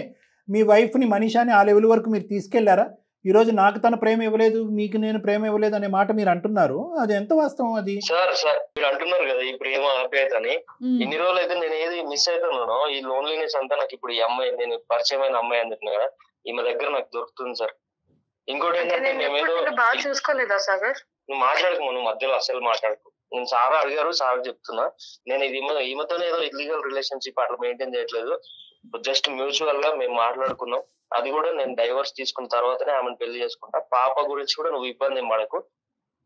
మీ వైఫ్ని, మనీషాని ఆ లెవెల్ వరకు మీరు తీసుకెళ్లారా? ఈరోజు నాకు తన ప్రేమ ఇవ్వలేదు, మీకు నేను ప్రేమ ఇవ్వలేదు అనే మాట మీరు అంటున్నారు. అది ఎంత వాస్తవం? అది సార్ మీరు అంటున్నారు కదా ఈ ప్రేమ ఆప్యాయత అని. ఇన్ని రోజులు అయితే నేను ఏది మిస్ అవుతున్నానో ఈ లోన్లీనెస్ అంతా నాకు ఇప్పుడు ఈ అమ్మాయి, నేను పరిచయమైన అమ్మాయి అంటున్నా కదా, ఈమె దగ్గర నాకు దొరుకుతుంది సార్. ఇంకోటి ఏంటంటే మేమేదో బాగా చూసుకోలేదా సాగర్? నువ్వు మాట్లాడకు, నువ్వు మధ్యలో అసలు మాట్లాడకు. నేను సారా అడిగారు, సార్ చెప్తున్నా. నేను ఇది ఈమెతోనే ఏదో ఇల్లీగల్ రిలేషన్షిప్ అట్లా మెయింటైన్ చేయట్లేదు. జస్ట్ మ్యూచువల్ గా మేము మాట్లాడుకున్నాం. అది కూడా నేను డైవర్స్ తీసుకున్న తర్వాతనే ఆమెను పెళ్లి చేసుకుంటా. పాప గురించి కూడా నువ్వు ఇబ్బంది ఏం పడకు,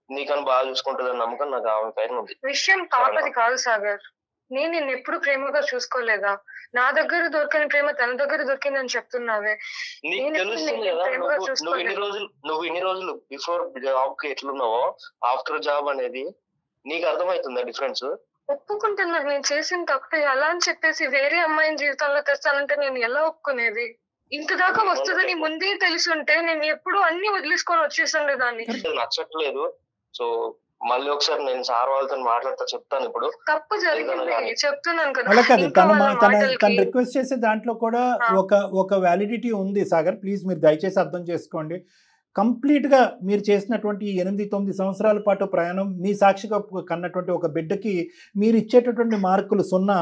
నీకని బాగా చూసుకుంటుందని నమ్మకం నాకు ఆమె పైన ఉంది. విషయం పాపది కాదు సాగర్, నేను నిన్ను ఎప్పుడు ప్రేమగా చూసుకోలేదా? నా దగ్గర దొరికిన ప్రేమ తన దగ్గర దొరికిందని చెప్తున్నావే. నీకు తెలుస్తుంది కదా, నువ్వు ఇన్ని రోజులు బిఫోర్ జాబ్ కి ఎట్లున్నావో ఆఫ్టర్ జాబ్ అనేది నీకు అర్థమవుతుందా డిఫరెన్స్? ఒప్పుకుంటున్నా నేను చేసిన తప్పే. అలా అని చెప్పేసి వేరే అమ్మాయిని జీవితంలో తెస్తానంటే నేను ఎలా ఒప్పుకునేది? ఇంత దాకా వస్తుందని ముందే తెలిసి ఉంటే నేను ఎప్పుడు అన్ని వదిలేసుకొని వచ్చేసాను దాన్ని. నచ్చట్లేదు. సో మళ్ళీ ఒకసారి నేను సార్ వాళ్ళతో మాట్లాడతా, చెప్తాను. ఇప్పుడు తప్పు జరిగింది చెప్తున్నాను కదా. అలా కాదు, తను రిక్వెస్ట్ చేసే దాంట్లో కూడా ఒక వ్యాలిడిటీ ఉంది సాగర్. ప్లీజ్ మీరు దయచేసి అర్థం చేసుకోండి. కంప్లీట్గా మీరు చేసినటువంటి 8-9 సంవత్సరాల పాటు ప్రయాణం, మీ సాక్షిగా కన్నటువంటి ఒక బిడ్డకి మీరు ఇచ్చేటటువంటి మార్కులు 0,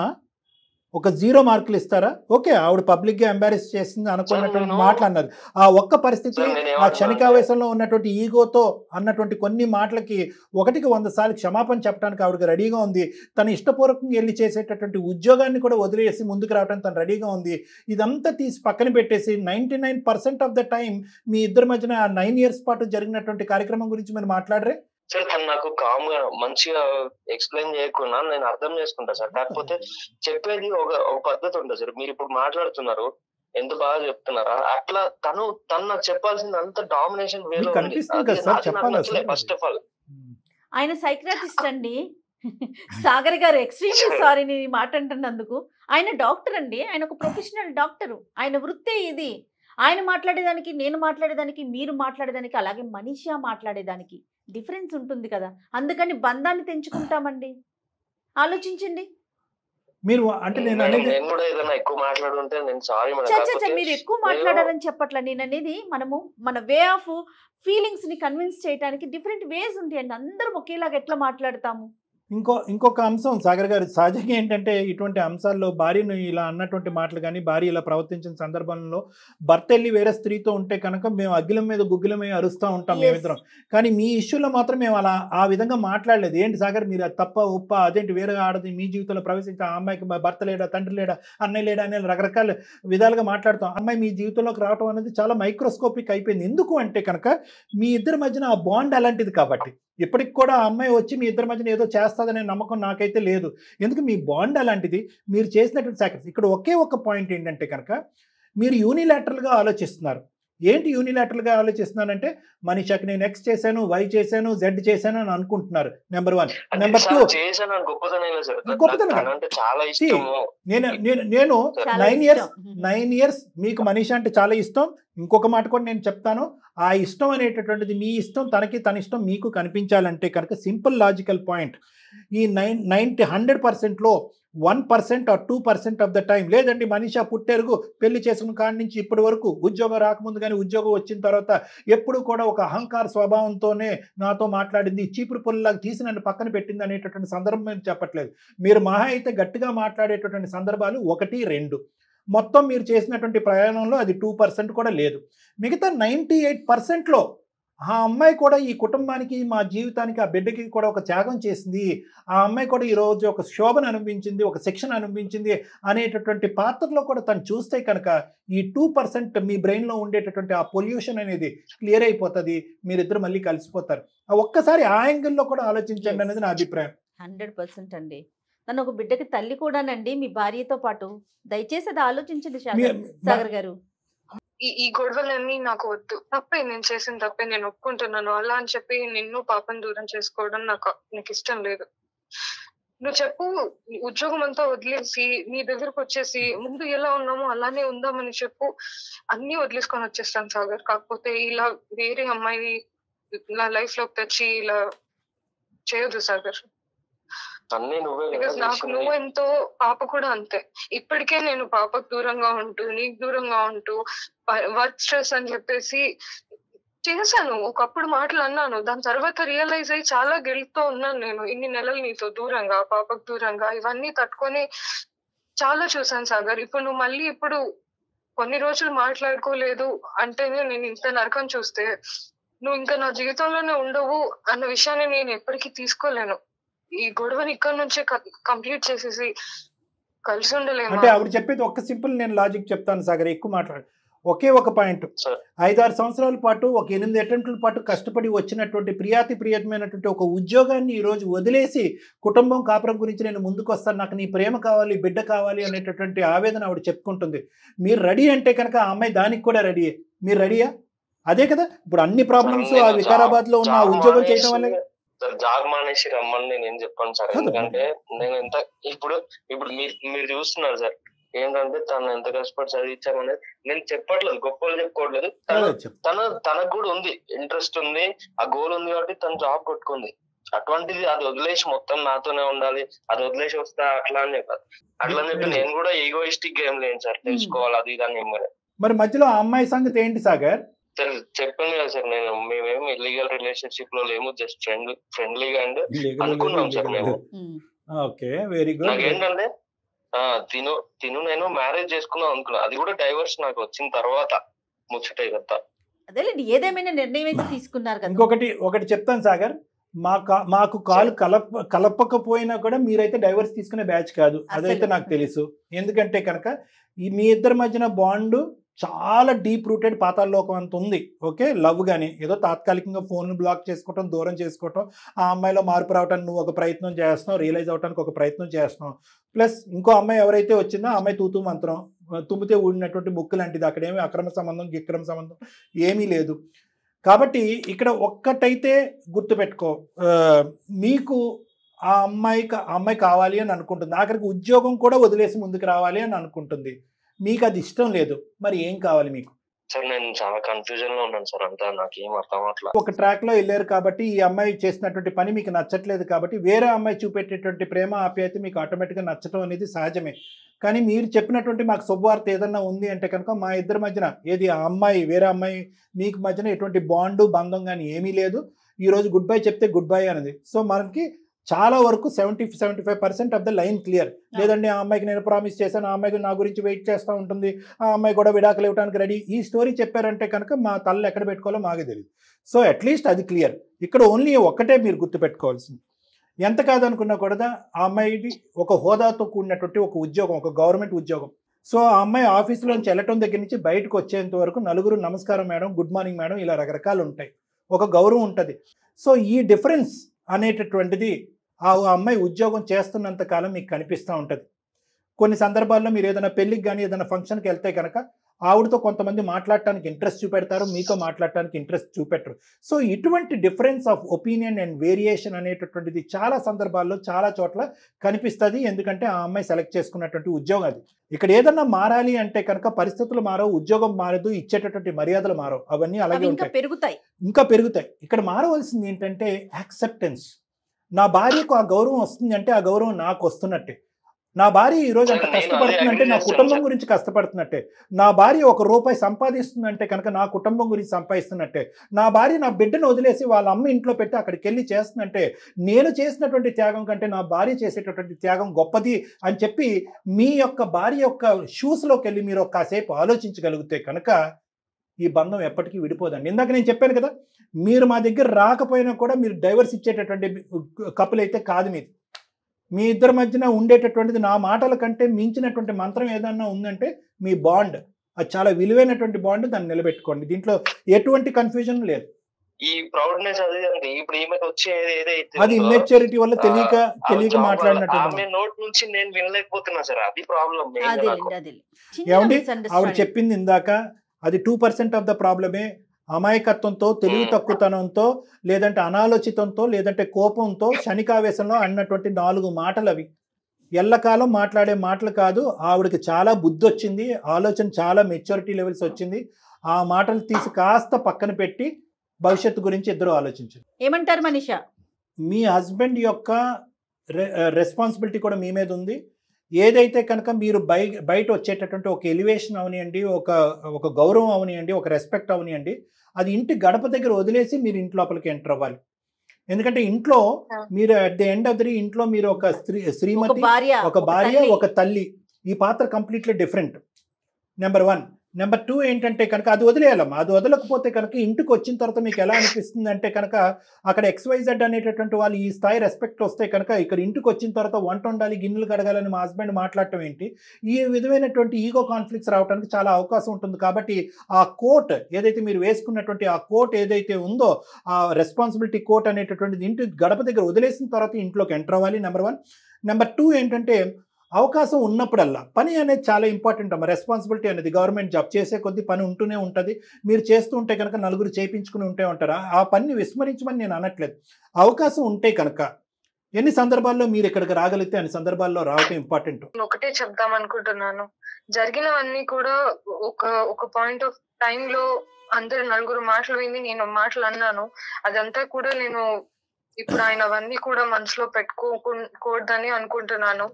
ఒక 0 మార్కులు ఇస్తారా? ఓకే, ఆవిడ పబ్లిక్గా ఎంబారెస్ చేసింది అనుకున్నటువంటి మాటలు. ఆ ఒక్క పరిస్థితి, ఆ క్షణికావేశంలో ఉన్నటువంటి ఈగోతో అన్నటువంటి కొన్ని మాటలకి 1కి 100 సార్లు క్షమాపణ చెప్పడానికి ఆవిడకి రెడీగా ఉంది. తను ఇష్టపూర్వకంగా వెళ్ళి చేసేటటువంటి ఉద్యోగాన్ని కూడా వదిలేసి ముందుకు రావడానికి తను రెడీగా ఉంది. ఇదంతా తీసి పక్కన పెట్టేసి 99% ఆఫ్ ద టైం మీ ఇద్దరి మధ్యన 9 years పాటు జరిగినటువంటి కార్యక్రమం గురించి మీరు మాట్లాడరే? సార్ తను నాకు కామ్ గా మంచిగా ఎక్స్ప్లెయిన్ చేయకుండా నేను అర్థం చేసుకుంటా సార్. కాకపోతే చెప్పేది ఒక పద్ధతి ఉంటుంది సార్. మీరు ఇప్పుడు మాట్లాడుతున్నారు, ఎంత బాగా చెప్తున్నారా, అట్లా తను నాకు చెప్పాల్సింది అంత డామినేషన్ వేలో ఫస్ట్ ఆఫ్ ఆల్. ఆయన సైకియాట్రిస్ట్ అండి సాగర్ గారు. ఎక్స్ట్రీమ్లీ సారీ నేను ఈ మాట అంటున్నందుకు. ఆయన డాక్టర్ అండి, ఆయన ఒక ప్రొఫెషనల్ డాక్టరు. ఆయన వృత్తే ఇది. ఆయన మాట్లాడేదానికి, నేను మాట్లాడేదానికి, మీరు మాట్లాడేదానికి, అలాగే మనీషా మాట్లాడేదానికి డిఫరెన్స్ ఉంటుంది కదా. అందుకని బంధాన్ని తెంచుకుంటామండి. ఆలోచించండి మీరు. అంటే నేను కూడా ఏదైనా ఎక్కువ మాట్లాడుంటే నేను సారీ మేడం. మీరు ఎక్కువ మాట్లాడారని చెప్పట్లా నేను అనేది. మనము మన వే ఆఫ్ ఫీలింగ్స్ ని కన్విన్స్ చేయడానికి డిఫరెంట్ వేస్ ఉంటాయండి. అందరం ఒకేలాగా ఎట్లా మాట్లాడతాము? ఇంకొక అంశం సాగర్ గారు, సహజంగా ఏంటంటే ఇటువంటి అంశాల్లో భార్యను ఇలా అన్నటువంటి మాటలు కానీ, భార్య ఇలా ప్రవర్తించిన సందర్భంలో భర్త వెళ్ళి వేరే స్త్రీతో ఉంటే కనుక మేము అగ్గిలం మీద గుగ్గిలమే అరుస్తూ ఉంటాం మేమిద్దరం. కానీ మీ ఇష్యూలో మాత్రం మేము అలా ఆ విధంగా మాట్లాడలేదు. ఏంటి సాగర్ మీరు తప్ప ఉప్ప, అదేంటి వేరే ఆడది మీ జీవితంలో ప్రవేశించి ఆ అమ్మాయికి భర్త లేడా, తండ్రి లేడా, అన్నయ్య లేడా అని రకరకాల విధాలుగా మాట్లాడుతాం. అమ్మాయి మీ జీవితంలోకి రావడం అనేది చాలా మైక్రోస్కోపిక్ అయిపోయింది. ఎందుకు అంటే కనుక మీ ఇద్దరి మధ్యన ఆ బాండ్ అలాంటిది కాబట్టి. ఇప్పటికి కూడా ఆ అమ్మాయి వచ్చి మీ ఇద్దరి మధ్యన ఏదో చేస్తుందనే నమ్మకం నాకైతే లేదు. ఎందుకు మీ బాండ్ అలాంటిది, మీరు చేసినటువంటి సాక్రిఫైస్. ఇక్కడ ఒకే ఒక పాయింట్ ఏంటంటే కనుక మీరు యూనిలాటరల్గా ఆలోచిస్తున్నారు. ఏంటి యూనిలాటరల్గా ఆలోచిస్తున్నానంటే మనీషాకి నేను X చేశాను, Y చేశాను, Z చేశాను అని అనుకుంటున్నారు. నెంబర్ 1. నెంబర్ 2, నేను 9 years మీకు మనీషా అంటే చాలా ఇష్టం. ఇంకొక మాట కూడా నేను చెప్తాను, ఆ ఇష్టం అనేటటువంటిది మీ ఇష్టం, తనకి తన ఇష్టం మీకు కనిపించాలంటే కనుక సింపుల్ లాజికల్ పాయింట్, ఈ 100%లో 1% or 2% ఆఫ్ ద టైం, లేదండి మనీషా పుట్టెరుగు పెళ్లి చేసుకున్న కాడి నుంచి ఇప్పటి వరకు ఉద్యోగం రాకముందు కానీ ఉద్యోగం వచ్చిన తర్వాత ఎప్పుడు కూడా ఒక అహంకార స్వభావంతోనే నాతో మాట్లాడింది, చీపురు పుల్లలాగా తీసి నన్ను పక్కన పెట్టింది అనేటటువంటి సందర్భం మేము చెప్పట్లేదు. మీరు మహా అయితే గట్టిగా మాట్లాడేటటువంటి సందర్భాలు 1, 2. మొత్తం మీరు చేసినటువంటి ప్రయాణంలో అది 2% కూడా లేదు. మిగతా 98%లో ఆ అమ్మాయి కూడా ఈ కుటుంబానికి, మా జీవితానికి, ఆ బిడ్డకి కూడా ఒక త్యాగం చేసింది. ఆ అమ్మాయి కూడా ఈరోజు ఒక శోభను అనుభవించింది, ఒక శిక్షణ అనుభవించింది అనేటటువంటి పాత్రలో కూడా తను చూస్తే కనుక ఈ 2% మీ బ్రెయిన్లో ఉండేటటువంటి ఆ పొల్యూషన్ అనేది క్లియర్ అయిపోతుంది. మీరిద్దరు మళ్ళీ కలిసిపోతారు. ఒక్కసారి ఆ యాంగిల్లో కూడా ఆలోచించండి అనేది నా అభిప్రాయం. 100% అండి. తను ఒక బిడ్డకి తల్లి కూడానండి, మీ భార్యతో పాటు. దయచేసి అది ఆలోచించండి సాగర్ గారు. ఈ గొడవలన్నీ నాకు వద్దు. తప్పే, నేను చేసిన తప్పే, నేను ఒప్పుకుంటున్నాను. అలా అని చెప్పి నిన్ను పాపం దూరం చేసుకోవడం నాకు ఇష్టం లేదు. నువ్వు చెప్పు, ఉద్యోగం అంతా వదిలేసి నీ దగ్గరకు వచ్చేసి ముందు ఎలా ఉన్నామో అలానే ఉందామని చెప్పు, అన్ని వదిలేసుకొని వచ్చేస్తాను సాగర్. కాకపోతే ఇలా వేరే అమ్మాయి నా లైఫ్ లోకి తెచ్చి ఇలా చేయొద్దు సాగర్. నాకు నువ్వు ఎంతో, పాప కూడా అంతే. ఇప్పటికే నేను పాపకు దూరంగా ఉంటూ, నీకు దూరంగా ఉంటూ, వర్క్ స్ట్రెస్ అని చెప్పేసి చేశాను. ఒకప్పుడు మాటలు అన్నాను, దాని తర్వాత రియలైజ్ అయ్యి చాలా గిల్ట్ తో ఉన్నాను. నేను ఇన్ని నెలలు నీతో దూరంగా, పాపకు దూరంగా, ఇవన్నీ తట్టుకొని చాలా చూసాను సాగర్. ఇప్పుడు నువ్వు మళ్ళీ ఇప్పుడు కొన్ని రోజులు మాట్లాడుకోలేదు అంటేనే నేను ఇంత నరకం చూస్తే, నువ్వు ఇంకా నా జీవితంలోనే ఉండవు అన్న విషయాన్ని నేను ఎప్పటికీ తీసుకోలేను. ఈ గొడవని ఇక్కడ నుంచే కంప్లీట్ చేసేసి కలిసి ఉండలేము. అంటే ఆవిడ చెప్పేది ఒక్క సింపుల్ నేను లాజిక్ చెప్తాను సాగర్, ఎక్కువ మాట్లాడు. ఒకే ఒక పాయింట్, 5-6 సంవత్సరాల పాటు, ఒక 8 అటెంప్ట్ల పాటు కష్టపడి వచ్చినటువంటి ప్రియతమైనటువంటి ఒక ఉద్యోగాన్ని ఈరోజు వదిలేసి కుటుంబం కాపురం గురించి నేను ముందుకు వస్తాను, నాకు నీ ప్రేమ కావాలి, బిడ్డ కావాలి అనేటటువంటి ఆవేదన ఆవిడ చెప్పుకుంటుంది. మీరు రెడీ అంటే కనుక ఆ అమ్మాయి దానికి కూడా రెడీయే. మీరు రెడీయా? అదే కదా ఇప్పుడు అన్ని ప్రాబ్లమ్స్ ఆ వికారాబాద్ లో ఉన్న ఉద్యోగం చేయడం వల్లే. జాబ్ మానేసి రమ్మని నేను ఏం చెప్పాను సార్, ఎందుకంటే నేను ఎంత ఇప్పుడు మీరు చూస్తున్నారు సార్, ఏంటంటే తను ఎంత కష్టపడి చదివించామనేది నేను చెప్పట్లేదు, గొప్పలు చెప్పుకోవట్లేదు. తనకు కూడా ఉంది, ఇంట్రెస్ట్ ఉంది, ఆ గోల్ ఉంది కాబట్టి తను జాబ్ కొట్టుకుంది. అటువంటిది అది వదిలేసి మొత్తం నాతోనే ఉండాలి, అది వదిలేసి వస్తా అట్లా అని చెప్పారు. అట్లా అని చెప్పి నేను కూడా ఈగోయిస్టిక్ గేమ్ లేను సార్, తెలుసుకోవాలి అది ఇదని. మరి మధ్యలో ఆ అమ్మాయి సంగతి ఏంటి సాగర్? సార్ చెప్పాను కదా సార్, మేమేమి ఇల్లీగల్ రిలేషన్షిప్ లో లేము, జస్ట్ ఫ్రెండ్లీగా అండ్ అనుకున్నాం సార్ మేము. నాకేంటంటే తిను నేను మ్యారేజ్ చేసుకుందాం అనుకున్నా, అది కూడా డైవర్స్ నాకు వచ్చిన తర్వాత ముచ్చటే కదా. అదేలేండి, ఏదేమైనా నిర్ణయం అయితే తీసుకున్నారు కదా. ఒకటి చెప్తాను సాగర్, మాకు కాలు కలపకపోయినా కూడా మీరైతే డైవర్స్ తీసుకునే బ్యాచ్ కాదు, అదైతే నాకు తెలుసు. ఎందుకంటే కనుక మీ ఇద్దరి మధ్యన బాండ్ చాలా డీప్ రూటెడ్, పాతాళలోకం అంత ఉంది. ఓకే, లవ్ కానీ ఏదో తాత్కాలికంగా ఫోన్ బ్లాక్ చేసుకోవటం, దూరం చేసుకోవటం, ఆ అమ్మాయిలో మార్పు రావడానికి నువ్వు ఒక ప్రయత్నం చేస్తున్నావు, రియలైజ్ అవడానికి ఒక ప్రయత్నం చేస్తున్నావు. ప్లస్ ఇంకో అమ్మాయి ఎవరైతే వచ్చిందో ఆ అమ్మాయి తూతూ మంత్రం, తుమ్మితే ఊడినటువంటి ముక్కు లాంటిది. అక్కడేమి అక్రమ సంబంధం విక్రమ సంబంధం ఏమీ లేదు. కాబట్టి ఇక్కడ ఒక్కటైతే గుర్తుపెట్టుకో, మీకు ఆ అమ్మాయి కావాలి అని అనుకుంటుంది, ఆఖరికి ఉద్యోగం కూడా వదిలేసి ముందుకు రావాలి అని అనుకుంటుంది. మీకు అది ఇష్టం లేదు, మరి ఏం కావాలి మీకు? సార్ నేను చాలా కన్ఫ్యూజన్ లో ఉన్నాను సార్, అంతా నాకేం అర్థం అట్లా. ఒక ట్రాక్ లో వెళ్ళారు కాబట్టి ఈ అమ్మాయి చేసినటువంటి పని మీకు నచ్చట్లేదు కాబట్టి వేరే అమ్మాయి చూపెట్టేటువంటి ప్రేమ ఆప్యాయత మీకు ఆటోమేటిక్గా నచ్చటం అనేది సహజమే. కానీ మీరు చెప్పినటువంటి మాకు శుభవార్త ఏదన్నా ఉంది అంటే కనుక మా ఇద్దరి మధ్యన ఏది ఆ అమ్మాయి వేరే అమ్మాయి మీకు మధ్యన ఎటువంటి బాండు బంధం కానీ ఏమీ లేదు. ఈరోజు గుడ్ బై చెప్తే గుడ్ బై అనేది. సో మనకి చాలా వరకు 70-75% ఆఫ్ ద లైన్ క్లియర్. లేదండి ఆ అమ్మాయికి నేను ప్రామిస్ చేశాను, ఆ అమ్మాయికి నా గురించి వెయిట్ చేస్తూ ఉంటుంది, ఆ అమ్మాయి కూడా విడాకులు ఇవ్వడానికి రెడీ, ఈ స్టోరీ చెప్పారంటే కనుక మా తల్లు ఎక్కడ పెట్టుకోవాలో మాకే తెలియదు. సో అట్లీస్ట్ అది క్లియర్. ఇక్కడ ఓన్లీ ఒక్కటే మీరు గుర్తుపెట్టుకోవాల్సింది, ఎంత కాదనుకున్నా కూడా ఆ అమ్మాయికి ఒక హోదాతో కూడినటువంటి ఒక ఉద్యోగం, ఒక గవర్నమెంట్ ఉద్యోగం. సో ఆ అమ్మాయి ఆఫీసులోంచి వెళ్ళటం దగ్గర నుంచి బయటకు వచ్చేంత వరకు నలుగురు నమస్కారం మేడం, గుడ్ మార్నింగ్ మేడం, ఇలా రకరకాలు ఉంటాయి. ఒక గౌరవం ఉంటుంది. సో ఈ డిఫరెన్స్ అనేటటువంటిది ఆ అమ్మాయి ఉద్యోగం చేస్తున్నంత కాలం మీకు కనిపిస్తూ ఉంటుంది. కొన్ని సందర్భాల్లో మీరు ఏదైనా పెళ్ళికి కానీ ఏదైనా ఫంక్షన్కి వెళ్తే కనుక ఆవిడతో కొంతమంది మాట్లాడటానికి ఇంట్రెస్ట్ చూపెడతారు, మీతో మాట్లాడటానికి ఇంట్రెస్ట్ చూపెట్టరు. సో ఇటువంటి difference of opinion and variation అనేటటువంటిది చాలా సందర్భాల్లో చాలా చోట్ల కనిపిస్తుంది. ఎందుకంటే ఆ అమ్మాయి సెలెక్ట్ చేసుకున్నటువంటి ఉద్యోగం అది. ఇక్కడ ఏదన్నా మారాలి అంటే కనుక పరిస్థితులు మారవు, ఉద్యోగం మారదు, ఇచ్చేటటువంటి మర్యాదలు మారవు, అవన్నీ అలాగే ఉంటాయి, ఇంకా పెరుగుతాయి. ఇక్కడ మారవలసింది ఏంటంటే యాక్సెప్టెన్స్. నా భార్యకు ఆ గౌరవం వస్తుంది అంటే ఆ గౌరవం నాకు వస్తున్నట్టే. నా భార్య ఈరోజు అంత కష్టపడుతుందంటే నా కుటుంబం గురించి కష్టపడుతున్నట్టే. నా భార్య ₹1 సంపాదిస్తుందంటే కనుక నా కుటుంబం గురించి సంపాదిస్తున్నట్టే. నా భార్య నా బిడ్డను వదిలేసి వాళ్ళ అమ్మ ఇంట్లో పెట్టి అక్కడికి వెళ్ళి చేస్తుందంటే నేను చేసినటువంటి త్యాగం కంటే నా భార్య చేసేటటువంటి త్యాగం గొప్పది అని చెప్పి మీ యొక్క భార్య యొక్క షూస్లోకి వెళ్ళి మీరు కాసేపు ఆలోచించగలిగితే కనుక ఈ బంధం ఎప్పటికీ విడిపోదండి. ఇందాక నేను చెప్పాను కదా, మీరు మా దగ్గర రాకపోయినా కూడా మీరు డైవర్స్ ఇచ్చేటటువంటి కపుల్ అయితే కాదు. మీరు మీ ఇద్దరి మధ్యన ఉండేటటువంటిది నా మాటల కంటే మించినటువంటి మంత్రం ఏదన్నా ఉందంటే మీ బాండ్, అది చాలా విలువైనటువంటి బాండ్, దాన్ని నిలబెట్టుకోండి. దీంట్లో ఎటువంటి కన్ఫ్యూజన్ లేదు. ఈ ప్రౌడ్నెస్ అది ఇప్పుడు ఈమెకి వచ్చేది ఏదైతే అది ఇమ్మెచ్యూరిటీ వల్ల తెలియక మాట్లాడినట్టు నోట్ నుంచి నేను వినలేకపోతున్నా సార్, అది ప్రాబ్లం. ఏమండి ఆవిడ చెప్పింది ఇందాక, అది 2% ఆఫ్ ద ప్రాబ్లమే. అమాయకత్వంతో, తెలివి తక్కువతనంతో, లేదంటే అనాలోచితంతో, లేదంటే కోపంతో, క్షణికావేశంలో అన్నటువంటి 4 మాటలు అవి. ఎల్లకాలం మాట్లాడే మాటలు కాదు. ఆవిడకి చాలా బుద్ధి వచ్చింది, ఆలోచన చాలా మెచ్యూరిటీ లెవెల్స్ వచ్చింది. ఆ మాటలు తీసి కాస్త పక్కన పెట్టి భవిష్యత్తు గురించి ఇద్దరు ఆలోచించారు. ఏమంటారు మనీషా? మీ హస్బెండ్ యొక్క రెస్పాన్సిబిలిటీ కూడా మీ మీద ఉంది. ఏదైతే కనుక మీరు బయట వచ్చేటటువంటి ఒక ఎలివేషన్ అవనియండి, ఒక గౌరవం అవనియండి, ఒక రెస్పెక్ట్ అవనియండి, అది ఇంటి గడప దగ్గర వదిలేసి మీరు ఇంటి లోపలికి ఎంటర్ అవ్వాలి. ఎందుకంటే ఇంట్లో మీరు at the end of the ఇంట్లో మీరు ఒక శ్రీమతి, ఒక భార్య, ఒక తల్లి. ఈ పాత్ర కంప్లీట్లీ డిఫరెంట్. నెంబర్ 1. నెంబర్ 2 ఏంటంటే కనుక అది వదిలేయాలమ్మా. అది వదలకపోతే కనుక ఇంటికి వచ్చిన తర్వాత మీకు ఎలా అనిపిస్తుంది అంటే కనుక అక్కడ XYZ అనేటటువంటి వాళ్ళు ఈ స్థాయి రెస్పెక్ట్ వస్తే కనుక ఇక్కడ ఇంటికి వచ్చిన తర్వాత వంట వండాలి, గిన్నెలు కడగాలని మా హస్బెండ్ మాట్లాడటం ఏంటి, ఈ విధమైనటువంటి ఈగో కాన్ఫ్లిక్ట్స్ రావడానికి చాలా అవకాశం ఉంటుంది. కాబట్టి ఆ కోట్ ఏదైతే మీరు వేసుకున్నటువంటి ఆ కోట్ ఏదైతే ఉందో, ఆ రెస్పాన్సిబిలిటీ కోట్ అనేటటువంటిది ఇంటి గడప దగ్గర వదిలేసిన తర్వాత ఇంట్లోకి ఎంటర్ అవ్వాలి. నెంబర్ 1. నెంబర్ 2 ఏంటంటే అవకాశం ఉన్నప్పుడల్లా పని అనేది చాలా ఇంపార్టెంట్ అమ్మ. రెస్పాన్సిబిలిటీ అనేది గవర్నమెంట్ జాబ్ చేసే కొద్దీ పని ఉంటూనే ఉంటుంది. మీరు చేస్తూ ఉంటే కనుక నలుగురు చేయించుకుని ఉంటే ఉంటారా, ఆ పనిని విస్మరించమని నేను అనట్లేదు. అవకాశం ఉంటే కనుక ఎన్ని సందర్భాల్లో మీరు ఇక్కడికి రాగలిగితే అన్ని సందర్భాల్లో రావటం ఇంపార్టెంట్. ఒకటే చెప్దాం అనుకుంటున్నాను, జరిగినవన్నీ కూడా ఒక పాయింట్ ఆఫ్ టైమ్ లో అందరు నలుగురు మాటలు విని నేను మాటలు అన్నాను. అదంతా కూడా నేను ఇప్పుడు ఆయన అవన్నీ కూడా మనసులో పెట్టుకోకూడదని అనుకుంటున్నాను.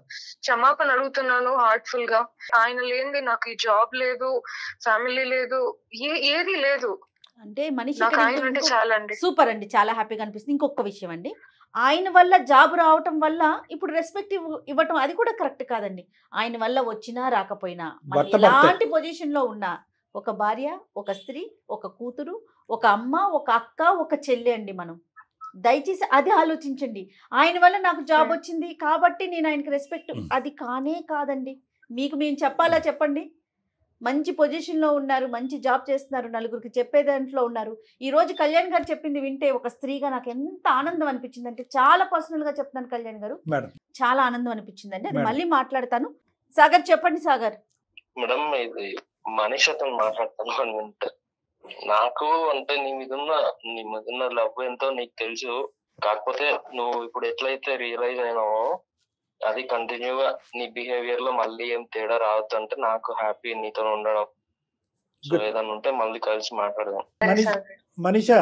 క్షమాపణ అడుగుతున్నాను హార్ట్ఫుల్ గా. ఆయన లేనిది నాకు ఈ జాబ్ లేదు, ఫ్యామిలీ లేదు, ఏది లేదు. అంటే మనిషి అంటే చాలా అండి. సూపర్ అండి, చాలా హ్యాపీగా అనిపిస్తుంది. ఇంకొక విషయం అండి, ఆయన వల్ల జాబ్ రావటం వల్ల ఇప్పుడు రెస్పెక్ట్ ఇవ్వటం అది కూడా కరెక్ట్ కాదండి. ఆయన వల్ల వచ్చినా రాకపోయినా ఎలాంటి పొజిషన్ లో ఉన్నా ఒక భార్య, ఒక స్త్రీ, ఒక కూతురు, ఒక అమ్మ, ఒక అక్క, ఒక చెల్లి అండి. మనం దయచేసి అది ఆలోచించండి. ఆయన వల్ల నాకు జాబ్ వచ్చింది కాబట్టి నేను ఆయనకి రెస్పెక్ట్, అది కానే కాదండి. మీకు మేము చెప్పాలా చెప్పండి? మంచి పొజిషన్లో ఉన్నారు, మంచి జాబ్ చేస్తున్నారు, నలుగురికి చెప్పే దాంట్లో ఉన్నారు. ఈరోజు కళ్యాణ్ గారు చెప్పింది వింటే ఒక స్త్రీగా నాకు ఎంత ఆనందం అనిపించింది అంటే, చాలా పర్సనల్గా చెప్తున్నాను కళ్యాణ్ గారు, చాలా ఆనందం అనిపించిందండి. అది మళ్ళీ మాట్లాడతాను. సాగర్ చెప్పండి. సాగర్ మేడం, ఇది మనీషతో మాట్లాడతాను. నాకు అంటే నీ మీద లవ్ ఎంతో నీకు తెలుసు. కాకపోతే నువ్వు ఇప్పుడు ఎట్లయితే రియలైజ్ అయినావో అది కంటిన్యూగా నీ బిహేవియర్ లో మళ్ళీ ఏం తేడా రావద్దు అంటే నాకు హ్యాపీ నీతో ఉండడం. సో ఏదన్నా ఉంటే మళ్ళీ కలిసి మాట్లాడదాం. మనీషా,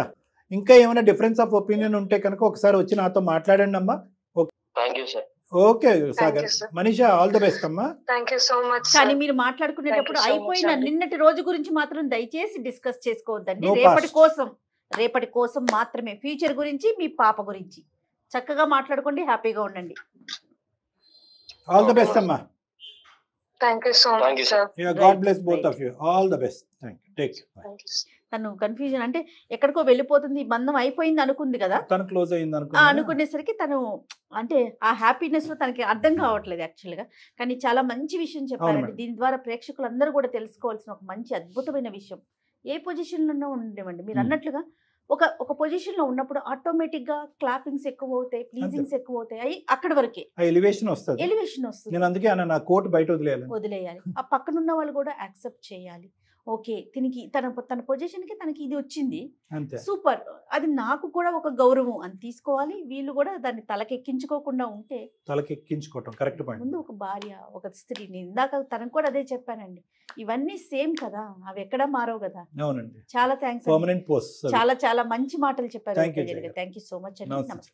ఇంకా ఏమైనా డిఫరెన్స్ ఆఫ్ ఒపీనియన్ ఉంటే కనుక ఒకసారి వచ్చి నాతో మాట్లాడండి అమ్మా. Thank you sir. Okay Sagar, Manisha all the best అమ్మా. Thank you so much. కానీ మీరు మాట్లాడుకునేటప్పుడు అయిపోయిన నిన్నటి రోజు గురించి మాత్రం దయచేసి డిస్కస్ చేసుకోవద్దండి. రేపటి కోసం మాత్రమే. ఫ్యూచర్ గురించి, మీ పాప గురించి చక్కగా మాట్లాడుకోండి, హ్యాపీగా ఉండండి. ఆల్ ది బెస్ట్ అమ్మా. Thank you so much sir. God bless both of you. All the best. Take care. తను కన్ఫ్యూజన్ అంటే ఎక్కడికో వెళ్ళిపోతుంది, బంధం అయిపోయింది అనుకుంది కదా, తను క్లోజ్ అయింది అనుకునేసరికి తను అంటే ఆ హ్యాపీనెస్ లో తనకి అర్థం కావట్లేదు యాక్చువల్గా. కానీ చాలా మంచి విషయం చెప్పారండి. దీని ద్వారా ప్రేక్షకులందరూ కూడా తెలుసుకోవాల్సిన ఒక మంచి అద్భుతమైన విషయం. ఏ పొజిషన్లోనో ఉండేవండి మీరు అన్నట్లుగా ఒక పొజిషన్ లో ఉన్నప్పుడు ఆటోమేటిక్ గా క్లాపింగ్స్ ఎక్కువ అవుతాయి, ప్లీజింగ్స్ ఎక్కువ అవుతాయి, అవి అక్కడి వరకే ఎలివేషన్ వస్తుంది. నేను అందుకే నా కోట్ బయట వదిలేయాలి. ఆ పక్కన ఉన్న వాళ్ళు కూడా యాక్సెప్ట్ చేయాలి. ఓకే, తన పొజిషన్ కి తనకి ఇది వచ్చింది, సూపర్, అది నాకు కూడా ఒక గౌరవం అని తీసుకోవాలి. వీళ్ళు కూడా దాన్ని తలకెక్కించుకోకుండా ఉంటే, తలకెక్కించుకోవటం కరెక్ట్ పాయింట్. ముందు ఒక భార్య, ఒక స్త్రీ, ఇందాక తనకు కూడా అదే చెప్పానండి, ఇవన్నీ సేమ్ కదా, అవి ఎక్కడా మారవు కదా. అవునండి. చాలా థ్యాంక్స్, పర్మనెంట్ పోస్ట్. చాలా చాలా మంచి మాటలు చెప్పారు. థ్యాంక్ యూ సో మచ్ అండి. నమస్తే.